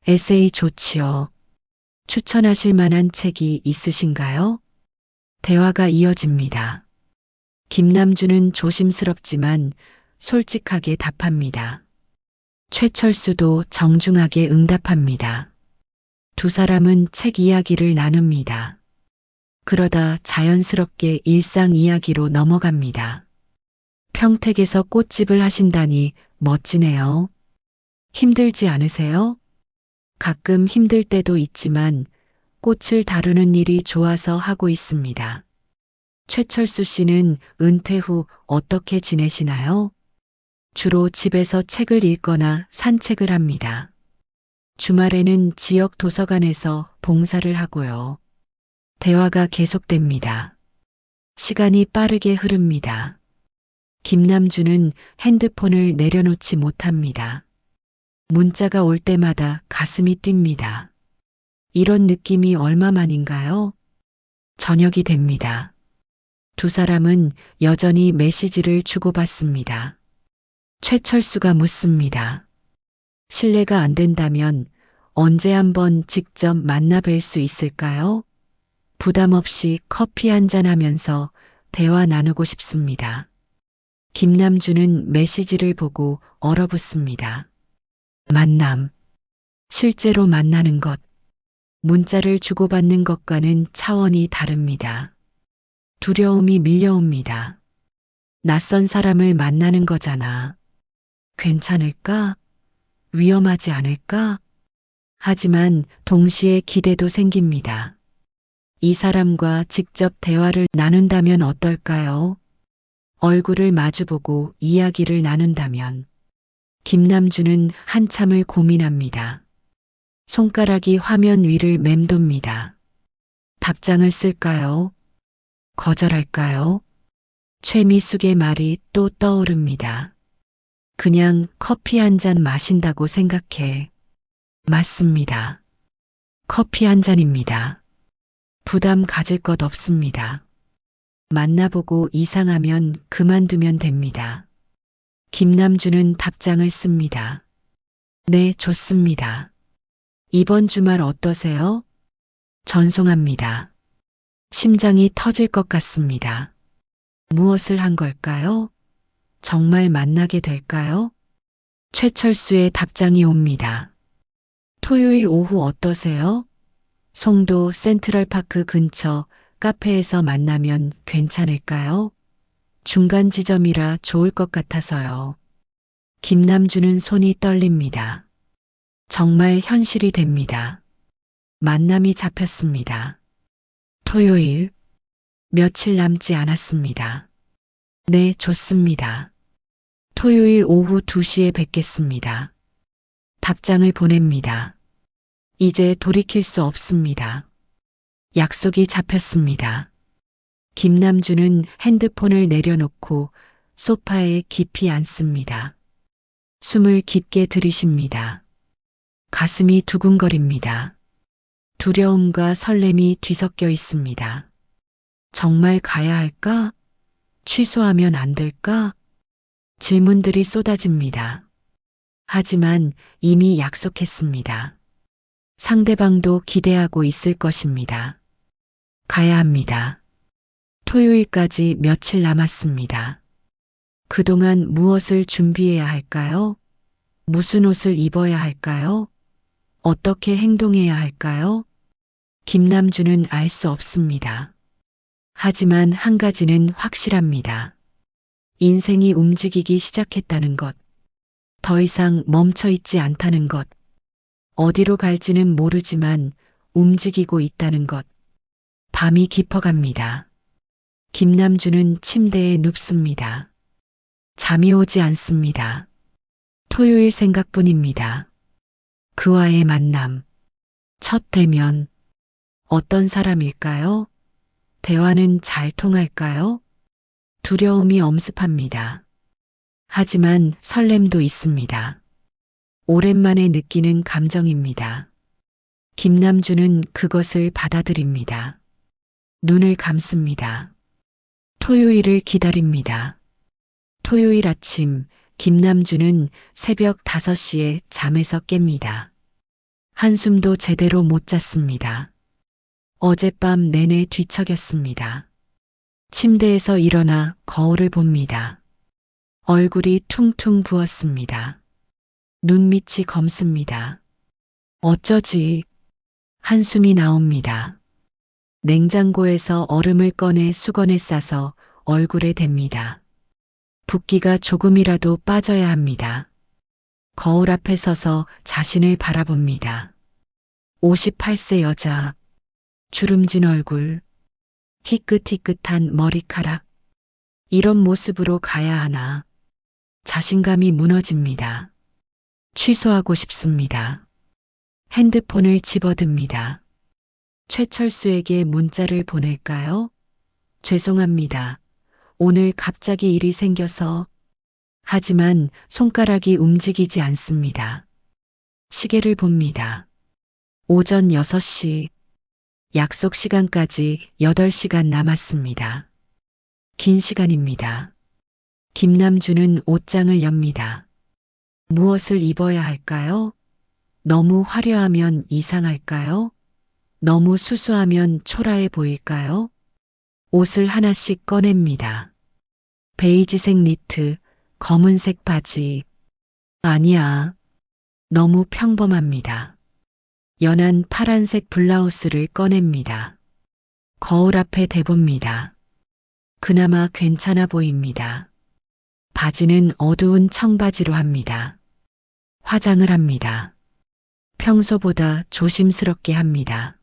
에세이 좋지요. 추천하실 만한 책이 있으신가요? 대화가 이어집니다. 김남주는 조심스럽지만 솔직하게 답합니다. 최철수도 정중하게 응답합니다. 두 사람은 책 이야기를 나눕니다. 그러다 자연스럽게 일상 이야기로 넘어갑니다. 평택에서 꽃집을 하신다니 멋지네요. 힘들지 않으세요? 가끔 힘들 때도 있지만 꽃을 다루는 일이 좋아서 하고 있습니다. 최철수 씨는 은퇴 후 어떻게 지내시나요? 주로 집에서 책을 읽거나 산책을 합니다. 주말에는 지역 도서관에서 봉사를 하고요. 대화가 계속됩니다. 시간이 빠르게 흐릅니다. 김남주는 핸드폰을 내려놓지 못합니다. 문자가 올 때마다 가슴이 뜁니다. 이런 느낌이 얼마만인가요? 저녁이 됩니다. 두 사람은 여전히 메시지를 주고받습니다. 최철수가 묻습니다. 실례가 안 된다면 언제 한번 직접 만나 뵐 수 있을까요? 부담 없이 커피 한잔 하면서 대화 나누고 싶습니다. 김남주는 메시지를 보고 얼어붙습니다. 만남. 실제로 만나는 것. 문자를 주고받는 것과는 차원이 다릅니다. 두려움이 밀려옵니다. 낯선 사람을 만나는 거잖아. 괜찮을까? 위험하지 않을까? 하지만 동시에 기대도 생깁니다. 이 사람과 직접 대화를 나눈다면 어떨까요? 얼굴을 마주보고 이야기를 나눈다면. 김남주는 한참을 고민합니다. 손가락이 화면 위를 맴돕니다. 답장을 쓸까요? 거절할까요? 최미숙의 말이 또 떠오릅니다. 그냥 커피 한 잔 마신다고 생각해. 맞습니다. 커피 한 잔입니다. 부담 가질 것 없습니다. 만나보고 이상하면 그만두면 됩니다. 김남주는 답장을 씁니다. 네, 좋습니다. 이번 주말 어떠세요? 전송합니다. 심장이 터질 것 같습니다. 무엇을 한 걸까요? 정말 만나게 될까요? 최철수의 답장이 옵니다. 토요일 오후 어떠세요? 송도 센트럴파크 근처 카페에서 만나면 괜찮을까요? 중간 지점이라 좋을 것 같아서요. 김남주는 손이 떨립니다. 정말 현실이 됩니다. 만남이 잡혔습니다. 토요일, 며칠 남지 않았습니다. 네, 좋습니다. 토요일 오후 2시에 뵙겠습니다. 답장을 보냅니다. 이제 돌이킬 수 없습니다. 약속이 잡혔습니다. 김남주는 핸드폰을 내려놓고 소파에 깊이 앉습니다. 숨을 깊게 들이쉽니다. 가슴이 두근거립니다. 두려움과 설렘이 뒤섞여 있습니다. 정말 가야 할까? 취소하면 안 될까? 질문들이 쏟아집니다. 하지만 이미 약속했습니다. 상대방도 기대하고 있을 것입니다. 가야 합니다. 토요일까지 며칠 남았습니다. 그동안 무엇을 준비해야 할까요? 무슨 옷을 입어야 할까요? 어떻게 행동해야 할까요? 김남주는 알 수 없습니다. 하지만 한 가지는 확실합니다. 인생이 움직이기 시작했다는 것. 더 이상 멈춰 있지 않다는 것. 어디로 갈지는 모르지만 움직이고 있다는 것. 밤이 깊어갑니다. 김남주는 침대에 눕습니다. 잠이 오지 않습니다. 토요일 생각뿐입니다. 그와의 만남. 첫 대면. 어떤 사람일까요? 대화는 잘 통할까요? 두려움이 엄습합니다. 하지만 설렘도 있습니다. 오랜만에 느끼는 감정입니다. 김남주는 그것을 받아들입니다. 눈을 감습니다. 토요일을 기다립니다. 토요일 아침, 김남주는 새벽 5시에 잠에서 깹니다. 한숨도 제대로 못 잤습니다. 어젯밤 내내 뒤척였습니다. 침대에서 일어나 거울을 봅니다. 얼굴이 퉁퉁 부었습니다. 눈밑이 검습니다. 어쩌지? 한숨이 나옵니다. 냉장고에서 얼음을 꺼내 수건에 싸서 얼굴에 댑니다. 붓기가 조금이라도 빠져야 합니다. 거울 앞에 서서 자신을 바라봅니다. 58세 여자, 주름진 얼굴, 희끗희끗한 머리카락. 이런 모습으로 가야 하나. 자신감이 무너집니다. 취소하고 싶습니다. 핸드폰을 집어듭니다. 최철수에게 문자를 보낼까요? 죄송합니다. 오늘 갑자기 일이 생겨서. 하지만 손가락이 움직이지 않습니다. 시계를 봅니다. 오전 6시. 약속 시간까지 8시간 남았습니다. 긴 시간입니다. 김남주는 옷장을 엽니다. 무엇을 입어야 할까요? 너무 화려하면 이상할까요? 너무 수수하면 초라해 보일까요? 옷을 하나씩 꺼냅니다. 베이지색 니트, 검은색 바지. 아니야. 너무 평범합니다. 연한 파란색 블라우스를 꺼냅니다. 거울 앞에 대봅니다. 그나마 괜찮아 보입니다. 바지는 어두운 청바지로 합니다. 화장을 합니다. 평소보다 조심스럽게 합니다.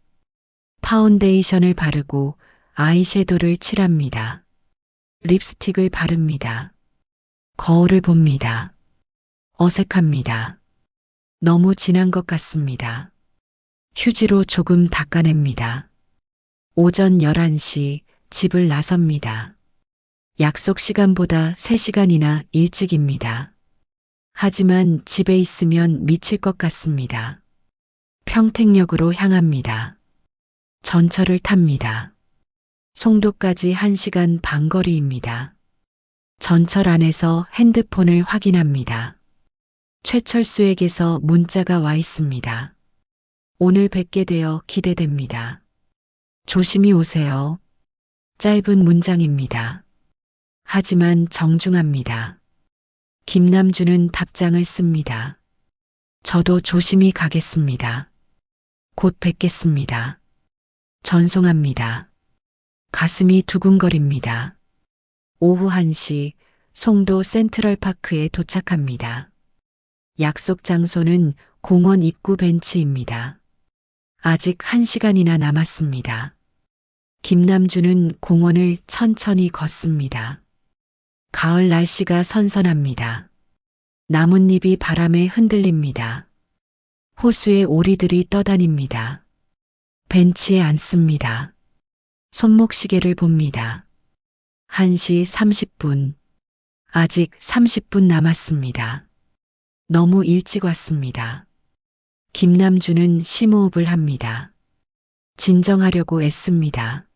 파운데이션을 바르고 아이섀도를 칠합니다. 립스틱을 바릅니다. 거울을 봅니다. 어색합니다. 너무 진한 것 같습니다. 휴지로 조금 닦아냅니다. 오전 11시 집을 나섭니다. 약속 시간보다 3시간이나 일찍입니다. 하지만 집에 있으면 미칠 것 같습니다. 평택역으로 향합니다. 전철을 탑니다. 송도까지 1시간 반 거리입니다. 전철 안에서 핸드폰을 확인합니다. 최철수에게서 문자가 와 있습니다. 오늘 뵙게 되어 기대됩니다. 조심히 오세요. 짧은 문장입니다. 하지만 정중합니다. 김남주는 답장을 씁니다. 저도 조심히 가겠습니다. 곧 뵙겠습니다. 전송합니다. 가슴이 두근거립니다. 오후 1시 송도 센트럴파크에 도착합니다. 약속 장소는 공원 입구 벤치입니다. 아직 1시간이나 남았습니다. 김남주는 공원을 천천히 걷습니다. 가을 날씨가 선선합니다. 나뭇잎이 바람에 흔들립니다. 호수에 오리들이 떠다닙니다. 벤치에 앉습니다. 손목시계를 봅니다. 1시 30분. 아직 30분 남았습니다. 너무 일찍 왔습니다. 김남주는 심호흡을 합니다. 진정하려고 애씁니다.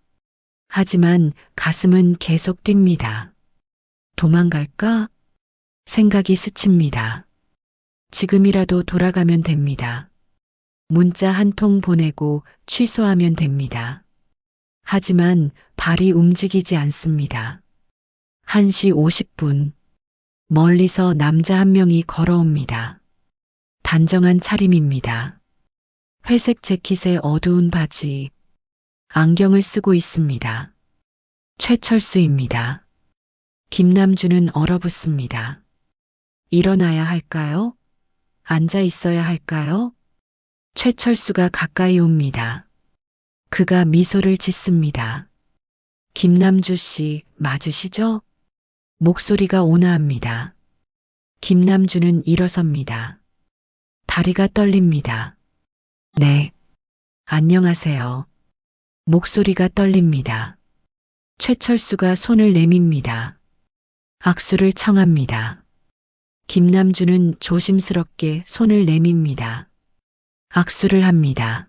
하지만 가슴은 계속 뜁니다. 도망갈까? 생각이 스칩니다. 지금이라도 돌아가면 됩니다. 문자 한 통 보내고 취소하면 됩니다. 하지만 발이 움직이지 않습니다. 1시 50분. 멀리서 남자 한 명이 걸어옵니다. 단정한 차림입니다. 회색 재킷에 어두운 바지, 안경을 쓰고 있습니다. 최철수입니다. 김남주는 얼어붙습니다. 일어나야 할까요? 앉아 있어야 할까요? 최철수가 가까이 옵니다. 그가 미소를 짓습니다. 김남주 씨 맞으시죠? 목소리가 온화합니다. 김남주는 일어섭니다. 다리가 떨립니다. 네. 안녕하세요. 목소리가 떨립니다. 최철수가 손을 내밉니다. 악수를 청합니다. 김남주는 조심스럽게 손을 내밉니다. 악수를 합니다.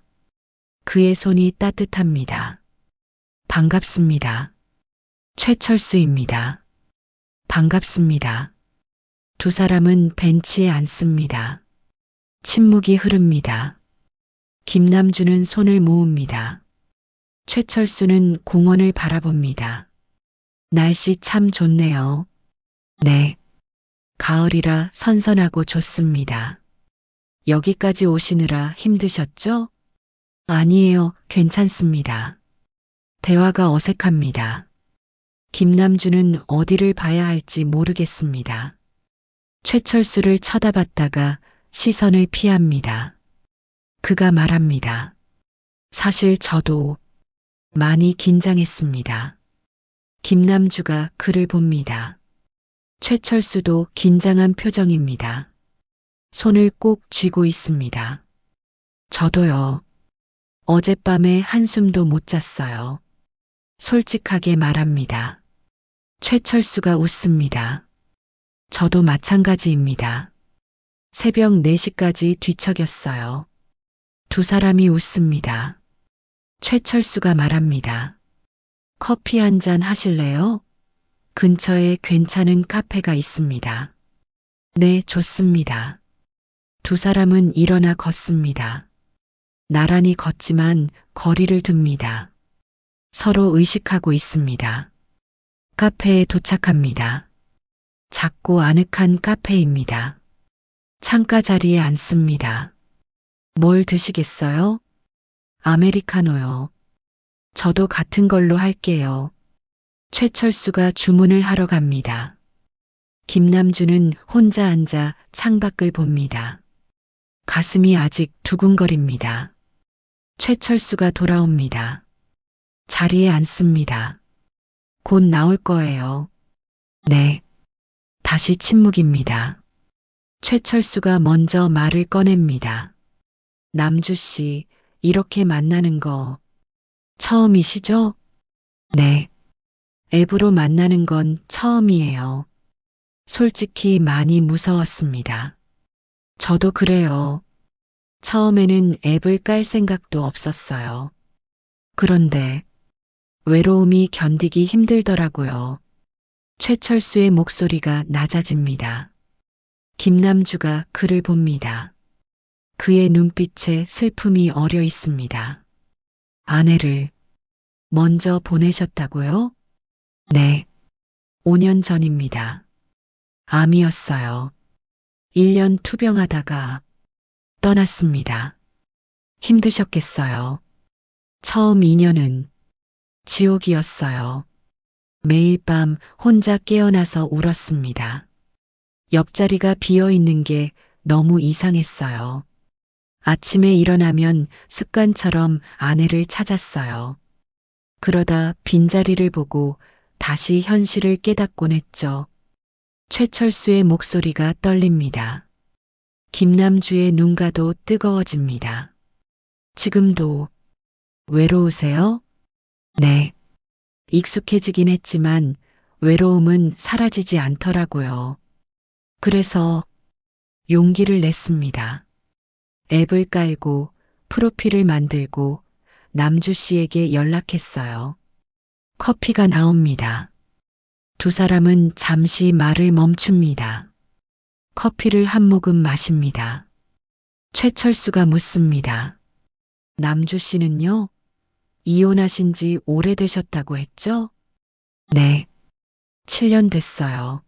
그의 손이 따뜻합니다. 반갑습니다. 최철수입니다. 반갑습니다. 두 사람은 벤치에 앉습니다. 침묵이 흐릅니다. 김남주는 손을 모읍니다. 최철수는 공원을 바라봅니다. 날씨 참 좋네요. 네. 가을이라 선선하고 좋습니다. 여기까지 오시느라 힘드셨죠? 아니에요. 괜찮습니다. 대화가 어색합니다. 김남주는 어디를 봐야 할지 모르겠습니다. 최철수를 쳐다봤다가 시선을 피합니다. 그가 말합니다. 사실 저도 많이 긴장했습니다. 김남주가 그를 봅니다. 최철수도 긴장한 표정입니다. 손을 꼭 쥐고 있습니다. 저도요. 어젯밤에 한숨도 못 잤어요. 솔직하게 말합니다. 최철수가 웃습니다. 저도 마찬가지입니다. 새벽 4시까지 뒤척였어요. 두 사람이 웃습니다. 최철수가 말합니다. 커피 한 잔 하실래요? 근처에 괜찮은 카페가 있습니다. 네, 좋습니다. 두 사람은 일어나 걷습니다. 나란히 걷지만 거리를 둡니다. 서로 의식하고 있습니다. 카페에 도착합니다. 작고 아늑한 카페입니다. 창가 자리에 앉습니다. 뭘 드시겠어요? 아메리카노요. 저도 같은 걸로 할게요. 최철수가 주문을 하러 갑니다. 김남주는 혼자 앉아 창밖을 봅니다. 가슴이 아직 두근거립니다. 최철수가 돌아옵니다. 자리에 앉습니다. 곧 나올 거예요. 네. 다시 침묵입니다. 최철수가 먼저 말을 꺼냅니다. 남주 씨, 이렇게 만나는 거 처음이시죠? 네. 앱으로 만나는 건 처음이에요. 솔직히 많이 무서웠습니다. 저도 그래요. 처음에는 앱을 깔 생각도 없었어요. 그런데 외로움이 견디기 힘들더라고요. 최철수의 목소리가 낮아집니다. 김남주가 그를 봅니다. 그의 눈빛에 슬픔이 어려 있습니다. 아내를 먼저 보내셨다고요? 네. 5년 전입니다. 암이었어요. 1년 투병하다가 떠났습니다. 힘드셨겠어요. 처음 2년은 지옥이었어요. 매일 밤 혼자 깨어나서 울었습니다. 옆자리가 비어 있는 게 너무 이상했어요. 아침에 일어나면 습관처럼 아내를 찾았어요. 그러다 빈자리를 보고 다시 현실을 깨닫곤 했죠. 최철수의 목소리가 떨립니다. 김남주의 눈가도 뜨거워집니다. 지금도 외로우세요? 네. 익숙해지긴 했지만 외로움은 사라지지 않더라고요. 그래서 용기를 냈습니다. 앱을 깔고 프로필을 만들고 남주 씨에게 연락했어요. 커피가 나옵니다. 두 사람은 잠시 말을 멈춥니다. 커피를 한 모금 마십니다. 최철수가 묻습니다. 남주 씨는요? 이혼하신 지 오래되셨다고 했죠? 네. 7년 됐어요.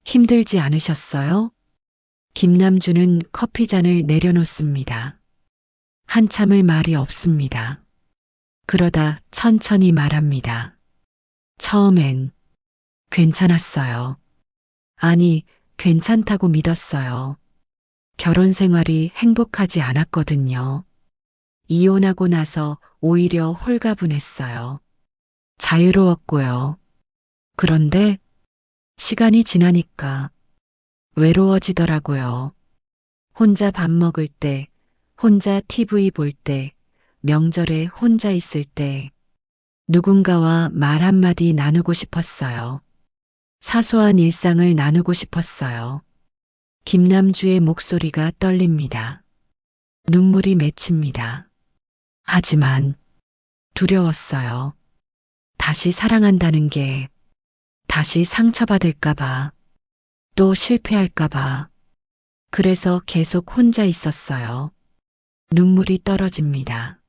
힘들지 않으셨어요? 김남주는 커피잔을 내려놓습니다. 한참을 말이 없습니다. 그러다 천천히 말합니다. 처음엔 괜찮았어요. 아니, 괜찮다고 믿었어요. 결혼 생활이 행복하지 않았거든요. 이혼하고 나서 오히려 홀가분했어요. 자유로웠고요. 그런데 시간이 지나니까 외로워지더라고요. 혼자 밥 먹을 때, 혼자 TV 볼 때, 명절에 혼자 있을 때, 누군가와 말 한마디 나누고 싶었어요. 사소한 일상을 나누고 싶었어요. 김남주의 목소리가 떨립니다. 눈물이 맺힙니다. 하지만 두려웠어요. 다시 사랑한다는 게 다시 상처받을까봐, 또 실패할까봐. 그래서 계속 혼자 있었어요. 눈물이 떨어집니다.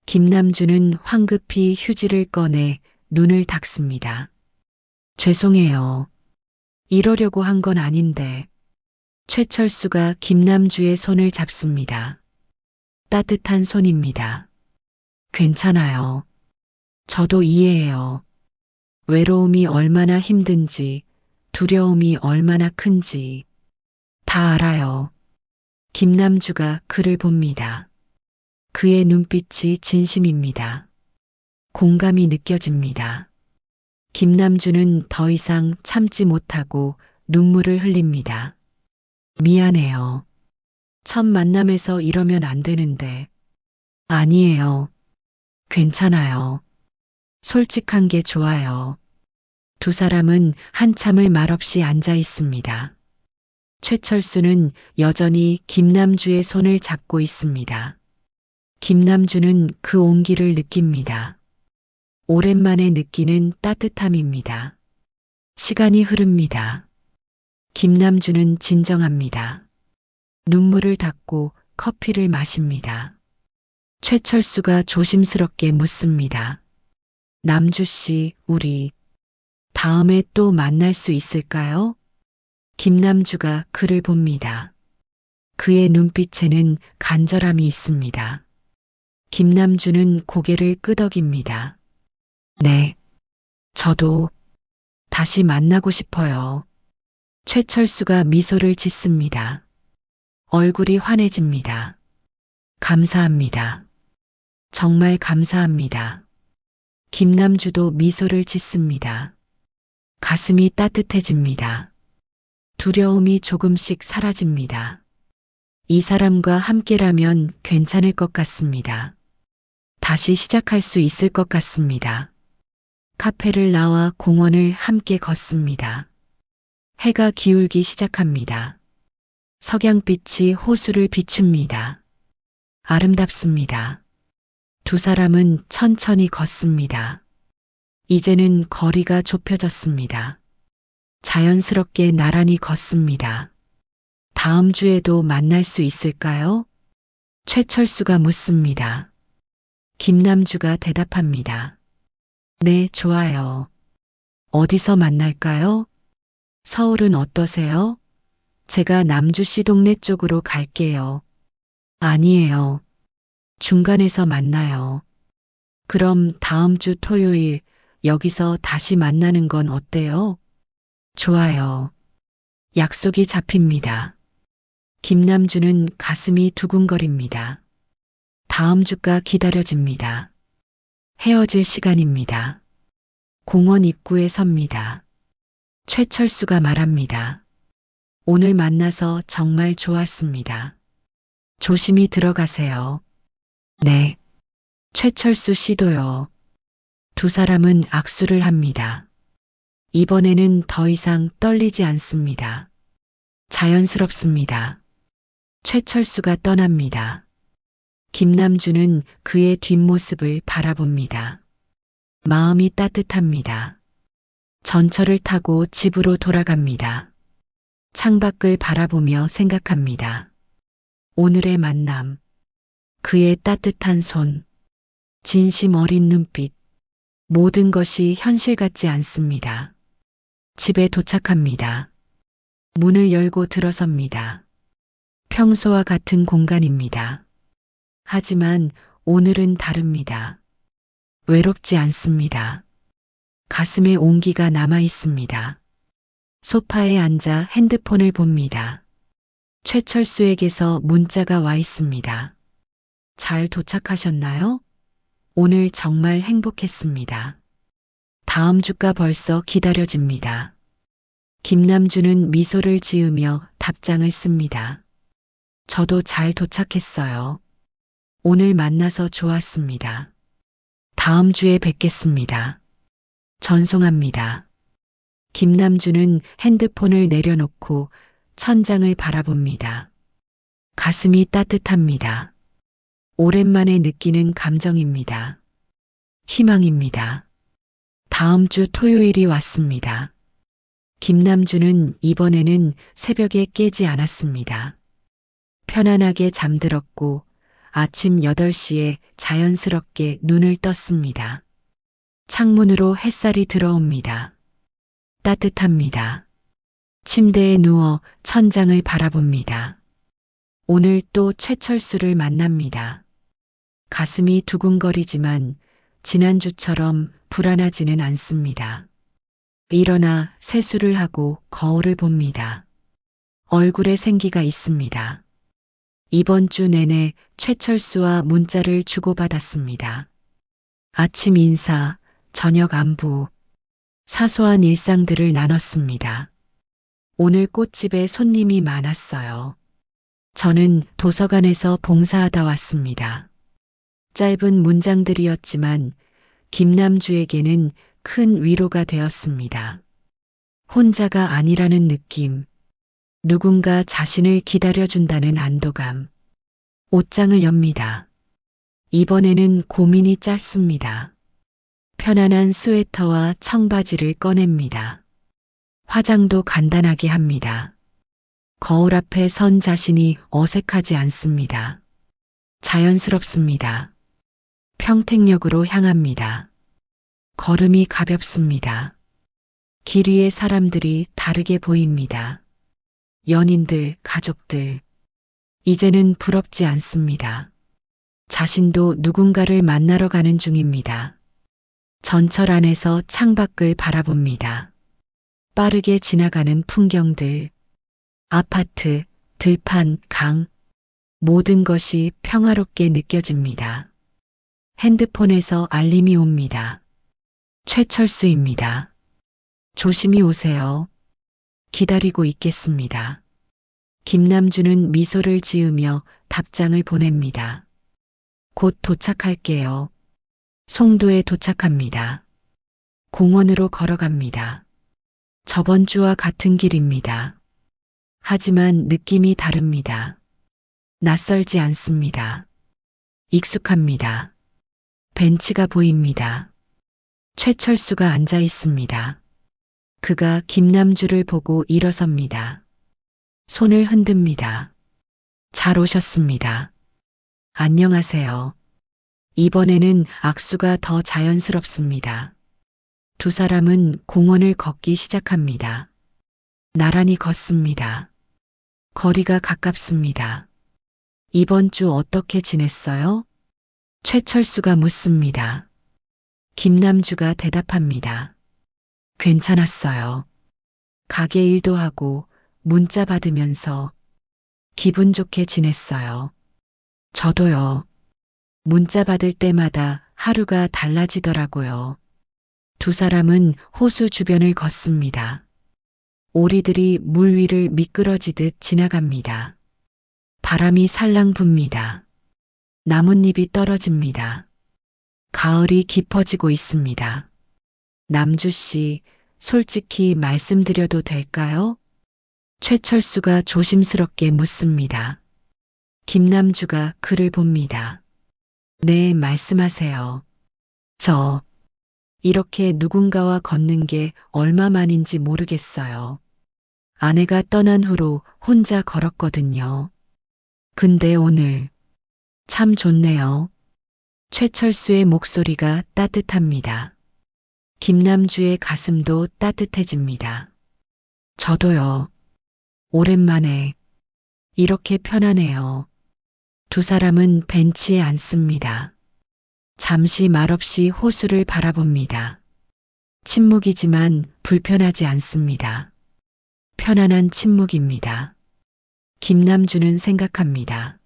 김남주는 황급히 휴지를 꺼내 눈을 닦습니다. 죄송해요. 이러려고 한 건 아닌데. 최철수가 김남주의 손을 잡습니다. 따뜻한 손입니다. 괜찮아요. 저도 이해해요. 외로움이 얼마나 힘든지, 두려움이 얼마나 큰지 다 알아요. 김남주가 그를 봅니다. 그의 눈빛이 진심입니다. 공감이 느껴집니다. 김남주는 더 이상 참지 못하고 눈물을 흘립니다. 미안해요. 첫 만남에서 이러면 안 되는데. 아니에요. 괜찮아요. 솔직한 게 좋아요. 두 사람은 한참을 말없이 앉아 있습니다. 최철수는 여전히 김남주의 손을 잡고 있습니다. 김남주는 그 온기를 느낍니다. 오랜만에 느끼는 따뜻함입니다. 시간이 흐릅니다. 김남주는 진정합니다. 눈물을 닦고 커피를 마십니다. 최철수가 조심스럽게 묻습니다. 남주 씨, 우리 다음에 또 만날 수 있을까요? 김남주가 그를 봅니다. 그의 눈빛에는 간절함이 있습니다. 김남주는 고개를 끄덕입니다. 네, 저도 다시 만나고 싶어요. 최철수가 미소를 짓습니다. 얼굴이 환해집니다. 감사합니다. 정말 감사합니다. 김남주도 미소를 짓습니다. 가슴이 따뜻해집니다. 두려움이 조금씩 사라집니다. 이 사람과 함께라면 괜찮을 것 같습니다. 다시 시작할 수 있을 것 같습니다. 카페를 나와 공원을 함께 걷습니다. 해가 기울기 시작합니다. 석양빛이 호수를 비춥니다. 아름답습니다. 두 사람은 천천히 걷습니다. 이제는 거리가 좁혀졌습니다. 자연스럽게 나란히 걷습니다. 다음 주에도 만날 수 있을까요? 최철수가 묻습니다. 김남주가 대답합니다. 네, 좋아요. 어디서 만날까요? 서울은 어떠세요? 제가 남주시 동네 쪽으로 갈게요. 아니에요. 중간에서 만나요. 그럼 다음 주 토요일 여기서 다시 만나는 건 어때요? 좋아요. 약속이 잡힙니다. 김남주는 가슴이 두근거립니다. 다음 주가 기다려집니다. 헤어질 시간입니다. 공원 입구에 섭니다. 최철수가 말합니다. 오늘 만나서 정말 좋았습니다. 조심히 들어가세요. 네. 최철수 씨도요. 두 사람은 악수를 합니다. 이번에는 더 이상 떨리지 않습니다. 자연스럽습니다. 최철수가 떠납니다. 김남주는 그의 뒷모습을 바라봅니다. 마음이 따뜻합니다. 전철을 타고 집으로 돌아갑니다. 창밖을 바라보며 생각합니다. 오늘의 만남, 그의 따뜻한 손, 진심 어린 눈빛, 모든 것이 현실 같지 않습니다. 집에 도착합니다. 문을 열고 들어섭니다. 평소와 같은 공간입니다. 하지만 오늘은 다릅니다. 외롭지 않습니다. 가슴에 온기가 남아 있습니다. 소파에 앉아 핸드폰을 봅니다. 최철수에게서 문자가 와 있습니다. 잘 도착하셨나요? 오늘 정말 행복했습니다. 다음 주가 벌써 기다려집니다. 김남주는 미소를 지으며 답장을 씁니다. 저도 잘 도착했어요. 오늘 만나서 좋았습니다. 다음 주에 뵙겠습니다. 전송합니다. 김남주는 핸드폰을 내려놓고 천장을 바라봅니다. 가슴이 따뜻합니다. 오랜만에 느끼는 감정입니다. 희망입니다. 다음 주 토요일이 왔습니다. 김남주는 이번에는 새벽에 깨지 않았습니다. 편안하게 잠들었고 아침 8시에 자연스럽게 눈을 떴습니다. 창문으로 햇살이 들어옵니다. 따뜻합니다. 침대에 누워 천장을 바라봅니다. 오늘 또 최철수를 만납니다. 가슴이 두근거리지만 지난주처럼 불안하지는 않습니다. 일어나 세수를 하고 거울을 봅니다. 얼굴에 생기가 있습니다. 이번 주 내내 최철수와 문자를 주고받았습니다. 아침 인사, 저녁 안부, 사소한 일상들을 나눴습니다. 오늘 꽃집에 손님이 많았어요. 저는 도서관에서 봉사하다 왔습니다. 짧은 문장들이었지만 김남주에게는 큰 위로가 되었습니다. 혼자가 아니라는 느낌, 누군가 자신을 기다려준다는 안도감. 옷장을 엽니다. 이번에는 고민이 짧습니다. 편안한 스웨터와 청바지를 꺼냅니다. 화장도 간단하게 합니다. 거울 앞에 선 자신이 어색하지 않습니다. 자연스럽습니다. 평택역으로 향합니다. 걸음이 가볍습니다. 길 위의 사람들이 다르게 보입니다. 연인들, 가족들. 이제는 부럽지 않습니다. 자신도 누군가를 만나러 가는 중입니다. 전철 안에서 창밖을 바라봅니다. 빠르게 지나가는 풍경들, 아파트, 들판, 강, 모든 것이 평화롭게 느껴집니다. 핸드폰에서 알림이 옵니다. 최철수입니다. 조심히 오세요. 기다리고 있겠습니다. 김남주는 미소를 지으며 답장을 보냅니다. 곧 도착할게요. 송도에 도착합니다. 공원으로 걸어갑니다. 저번 주와 같은 길입니다. 하지만 느낌이 다릅니다. 낯설지 않습니다. 익숙합니다. 벤치가 보입니다. 최철수가 앉아 있습니다. 그가 김남주를 보고 일어섭니다. 손을 흔듭니다. 잘 오셨습니다. 안녕하세요. 이번에는 악수가 더 자연스럽습니다. 두 사람은 공원을 걷기 시작합니다. 나란히 걷습니다. 거리가 가깝습니다. 이번 주 어떻게 지냈어요? 최철수가 묻습니다. 김남주가 대답합니다. 괜찮았어요. 가게 일도 하고 문자 받으면서 기분 좋게 지냈어요. 저도요. 문자 받을 때마다 하루가 달라지더라고요. 두 사람은 호수 주변을 걷습니다. 오리들이 물 위를 미끄러지듯 지나갑니다. 바람이 살랑 붑니다. 나뭇잎이 떨어집니다. 가을이 깊어지고 있습니다. 남주 씨, 솔직히 말씀드려도 될까요? 최철수가 조심스럽게 묻습니다. 김남주가 그를 봅니다. 네, 말씀하세요. 저, 이렇게 누군가와 걷는 게 얼마만인지 모르겠어요. 아내가 떠난 후로 혼자 걸었거든요. 근데 오늘 참 좋네요. 최철수의 목소리가 따뜻합니다. 김남주의 가슴도 따뜻해집니다. 저도요. 오랜만에 이렇게 편하네요. 두 사람은 벤치에 앉습니다. 잠시 말없이 호수를 바라봅니다. 침묵이지만 불편하지 않습니다. 편안한 침묵입니다. 김남주는 생각합니다.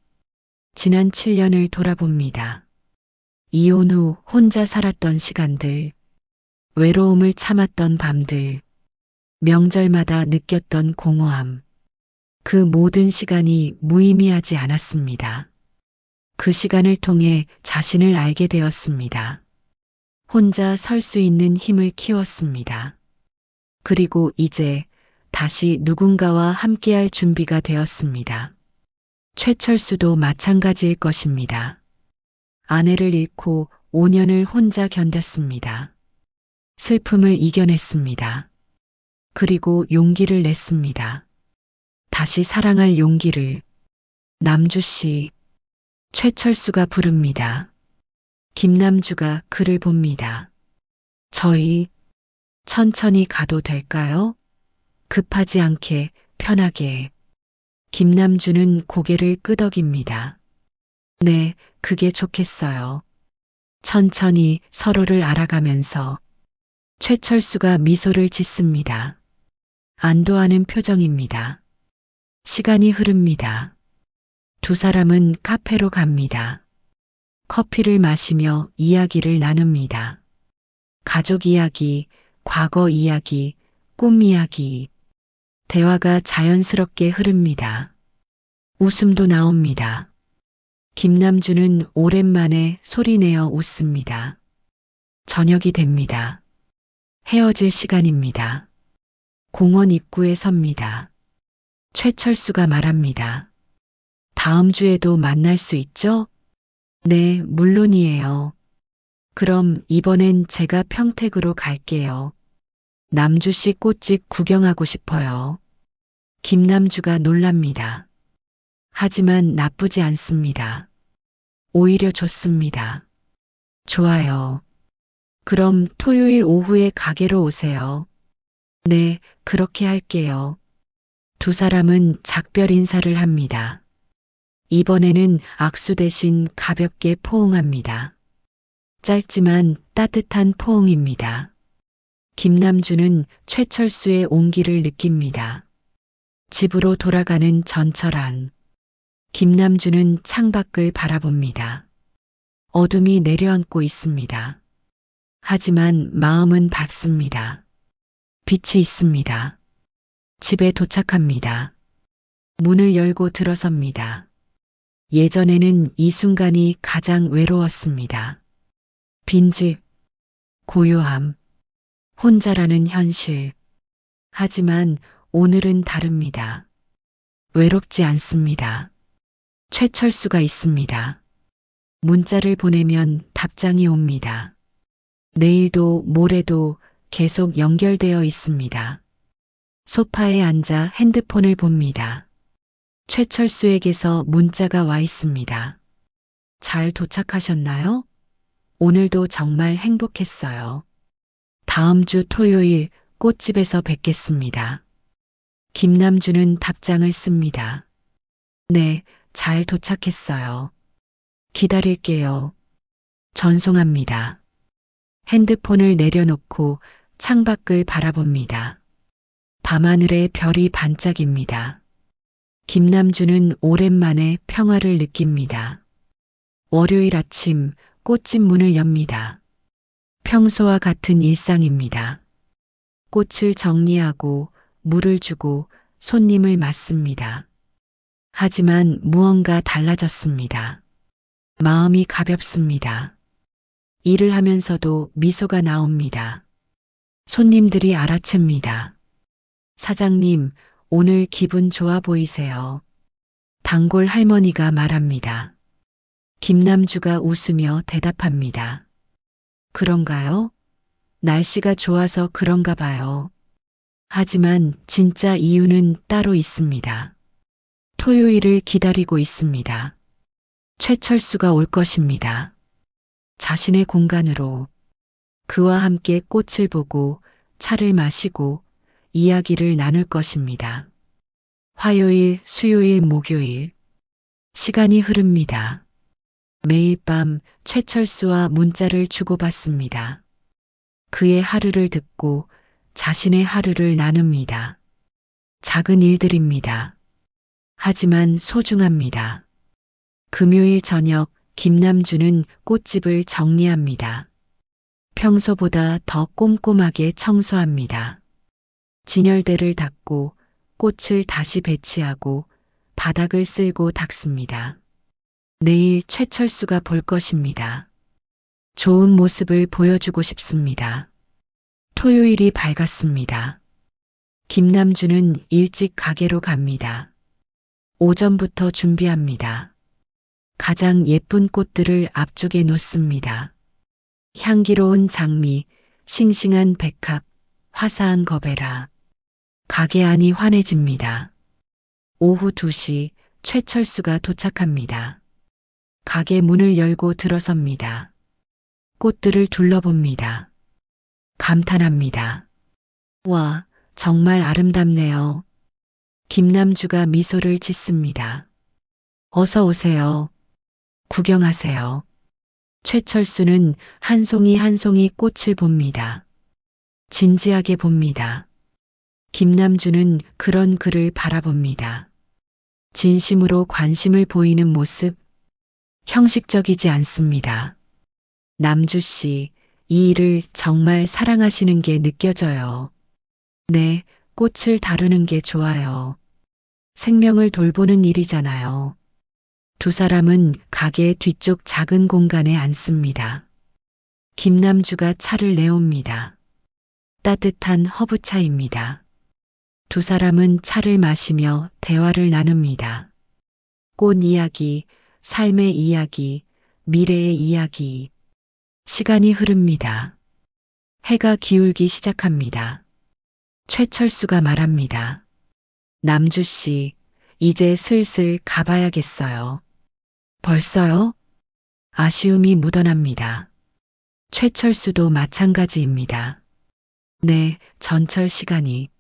지난 7년을 돌아봅니다. 이혼 후 혼자 살았던 시간들, 외로움을 참았던 밤들, 명절마다 느꼈던 공허함, 그 모든 시간이 무의미하지 않았습니다. 그 시간을 통해 자신을 알게 되었습니다. 혼자 설 수 있는 힘을 키웠습니다. 그리고 이제 다시 누군가와 함께할 준비가 되었습니다. 최철수도 마찬가지일 것입니다. 아내를 잃고 5년을 혼자 견뎠습니다. 슬픔을 이겨냈습니다. 그리고 용기를 냈습니다. 다시 사랑할 용기를. 남주 씨, 최철수가 부릅니다. 김남주가 그를 봅니다. 저희 천천히 가도 될까요? 급하지 않게 편하게. 김남주는 고개를 끄덕입니다. 네, 그게 좋겠어요. 천천히 서로를 알아가면서 최철수가 미소를 짓습니다. 안도하는 표정입니다. 시간이 흐릅니다. 두 사람은 카페로 갑니다. 커피를 마시며 이야기를 나눕니다. 가족 이야기, 과거 이야기, 꿈 이야기. 대화가 자연스럽게 흐릅니다. 웃음도 나옵니다. 김남주는 오랜만에 소리내어 웃습니다. 저녁이 됩니다. 헤어질 시간입니다. 공원 입구에 섭니다. 최철수가 말합니다. 다음 주에도 만날 수 있죠? 네, 물론이에요. 그럼 이번엔 제가 평택으로 갈게요. 남주씨 꽃집 구경하고 싶어요. 김남주가 놀랍니다. 하지만 나쁘지 않습니다. 오히려 좋습니다. 좋아요. 그럼 토요일 오후에 가게로 오세요. 네, 그렇게 할게요. 두 사람은 작별 인사를 합니다. 이번에는 악수 대신 가볍게 포옹합니다. 짧지만 따뜻한 포옹입니다. 김남주는 최철수의 온기를 느낍니다. 집으로 돌아가는 전철 안. 김남주는 창밖을 바라봅니다. 어둠이 내려앉고 있습니다. 하지만 마음은 밝습니다. 빛이 있습니다. 집에 도착합니다. 문을 열고 들어섭니다. 예전에는 이 순간이 가장 외로웠습니다. 빈집, 고요함, 혼자라는 현실. 하지만 오늘은 다릅니다. 외롭지 않습니다. 최철수가 있습니다. 문자를 보내면 답장이 옵니다. 내일도 모레도 계속 연결되어 있습니다. 소파에 앉아 핸드폰을 봅니다. 최철수에게서 문자가 와 있습니다. 잘 도착하셨나요? 오늘도 정말 행복했어요. 다음 주 토요일 꽃집에서 뵙겠습니다. 김남주는 답장을 씁니다. 네, 잘 도착했어요. 기다릴게요. 전송합니다. 핸드폰을 내려놓고 창밖을 바라봅니다. 밤하늘에 별이 반짝입니다. 김남주는 오랜만에 평화를 느낍니다. 월요일 아침 꽃집 문을 엽니다. 평소와 같은 일상입니다. 꽃을 정리하고 물을 주고 손님을 맞습니다. 하지만 무언가 달라졌습니다. 마음이 가볍습니다. 일을 하면서도 미소가 나옵니다. 손님들이 알아챕니다. 사장님, 오늘 기분 좋아 보이세요. 단골 할머니가 말합니다. 김남주가 웃으며 대답합니다. 그런가요? 날씨가 좋아서 그런가 봐요. 하지만 진짜 이유는 따로 있습니다. 토요일을 기다리고 있습니다. 최철수가 올 것입니다. 자신의 공간으로. 그와 함께 꽃을 보고 차를 마시고 이야기를 나눌 것입니다. 화요일, 수요일, 목요일. 시간이 흐릅니다. 매일 밤 최철수와 문자를 주고받습니다. 그의 하루를 듣고 자신의 하루를 나눕니다. 작은 일들입니다. 하지만 소중합니다. 금요일 저녁 김남주는 꽃집을 정리합니다. 평소보다 더 꼼꼼하게 청소합니다. 진열대를 닫고 꽃을 다시 배치하고 바닥을 쓸고 닦습니다. 내일 최철수가 볼 것입니다. 좋은 모습을 보여주고 싶습니다. 토요일이 밝았습니다. 김남주는 일찍 가게로 갑니다. 오전부터 준비합니다. 가장 예쁜 꽃들을 앞쪽에 놓습니다. 향기로운 장미, 싱싱한 백합, 화사한 거베라. 가게 안이 환해집니다. 오후 2시 최철수가 도착합니다. 가게 문을 열고 들어섭니다. 꽃들을 둘러봅니다. 감탄합니다. 와, 정말 아름답네요. 김남주가 미소를 짓습니다. 어서 오세요. 구경하세요. 최철수는 한 송이 한 송이 꽃을 봅니다. 진지하게 봅니다. 김남주는 그런 그를 바라봅니다. 진심으로 관심을 보이는 모습, 형식적이지 않습니다. 남주 씨, 이 일을 정말 사랑하시는 게 느껴져요. 네, 꽃을 다루는 게 좋아요. 생명을 돌보는 일이잖아요. 두 사람은 가게 뒤쪽 작은 공간에 앉습니다. 김남주가 차를 내옵니다. 따뜻한 허브차입니다. 두 사람은 차를 마시며 대화를 나눕니다. 꽃 이야기, 삶의 이야기, 미래의 이야기. 시간이 흐릅니다. 해가 기울기 시작합니다. 최철수가 말합니다. 남주 씨, 이제 슬슬 가봐야겠어요. 벌써요? 아쉬움이 묻어납니다. 최철수도 마찬가지입니다. 네, 전철 시간이.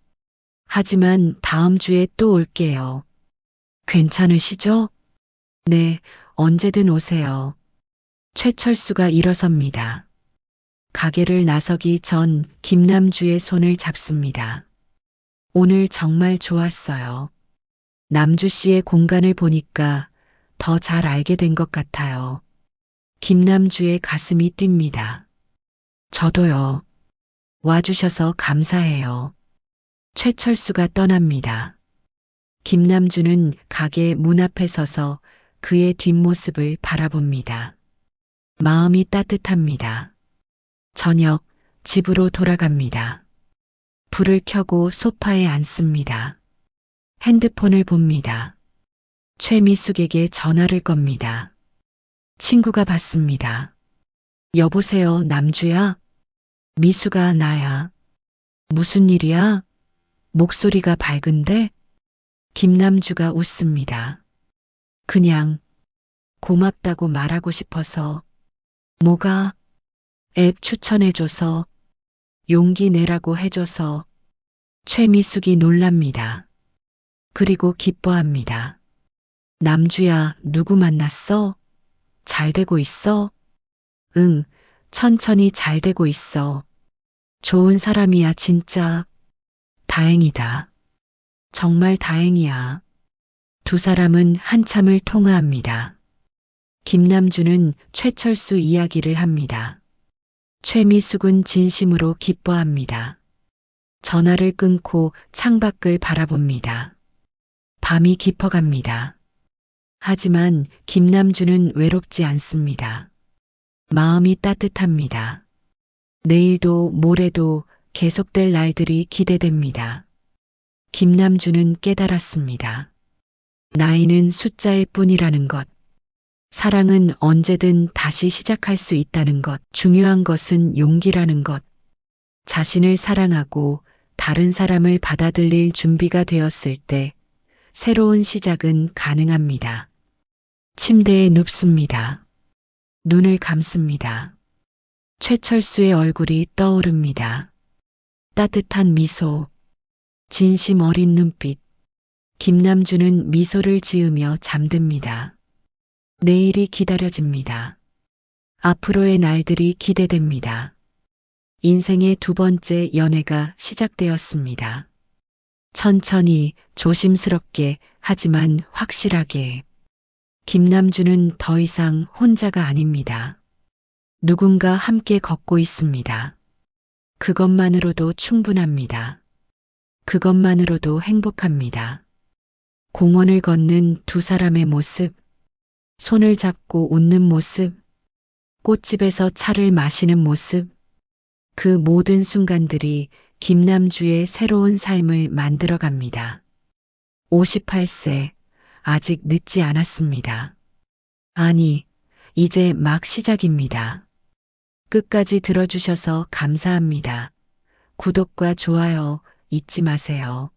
하지만 다음 주에 또 올게요. 괜찮으시죠? 네, 언제든 오세요. 최철수가 일어섭니다. 가게를 나서기 전 김남주의 손을 잡습니다. 오늘 정말 좋았어요. 남주 씨의 공간을 보니까 더 잘 알게 된 것 같아요. 김남주의 가슴이 뜁니다. 저도요. 와주셔서 감사해요. 최철수가 떠납니다. 김남주는 가게 문 앞에 서서 그의 뒷모습을 바라봅니다. 마음이 따뜻합니다. 저녁 집으로 돌아갑니다. 불을 켜고 소파에 앉습니다. 핸드폰을 봅니다. 최미숙에게 전화를 겁니다. 친구가 받습니다. 여보세요, 남주야? 미숙아, 나야. 무슨 일이야? 목소리가 밝은데? 김남주가 웃습니다. 그냥 고맙다고 말하고 싶어서. 뭐가? 앱 추천해줘서, 용기 내라고 해줘서. 최미숙이 놀랍니다. 그리고 기뻐합니다. 남주야, 누구 만났어? 잘 되고 있어? 응, 천천히 잘 되고 있어. 좋은 사람이야, 진짜. 다행이다. 정말 다행이야. 두 사람은 한참을 통화합니다. 김남주는 최철수 이야기를 합니다. 최미숙은 진심으로 기뻐합니다. 전화를 끊고 창밖을 바라봅니다. 밤이 깊어갑니다. 하지만 김남주는 외롭지 않습니다. 마음이 따뜻합니다. 내일도 모레도 계속될 날들이 기대됩니다. 김남주는 깨달았습니다. 나이는 숫자일 뿐이라는 것. 사랑은 언제든 다시 시작할 수 있다는 것. 중요한 것은 용기라는 것. 자신을 사랑하고 다른 사람을 받아들일 준비가 되었을 때 새로운 시작은 가능합니다. 침대에 눕습니다. 눈을 감습니다. 최철수의 얼굴이 떠오릅니다. 따뜻한 미소, 진심 어린 눈빛. 김남주는 미소를 지으며 잠듭니다. 내일이 기다려집니다. 앞으로의 날들이 기대됩니다. 인생의 두 번째 연애가 시작되었습니다. 천천히, 조심스럽게, 하지만 확실하게. 김남주는 더 이상 혼자가 아닙니다. 누군가 함께 걷고 있습니다. 그것만으로도 충분합니다. 그것만으로도 행복합니다. 공원을 걷는 두 사람의 모습, 손을 잡고 웃는 모습, 꽃집에서 차를 마시는 모습, 그 모든 순간들이 김남주의 새로운 삶을 만들어 갑니다. 58세, 아직 늦지 않았습니다. 아니, 이제 막 시작입니다. 끝까지 들어주셔서 감사합니다. 구독과 좋아요 잊지 마세요.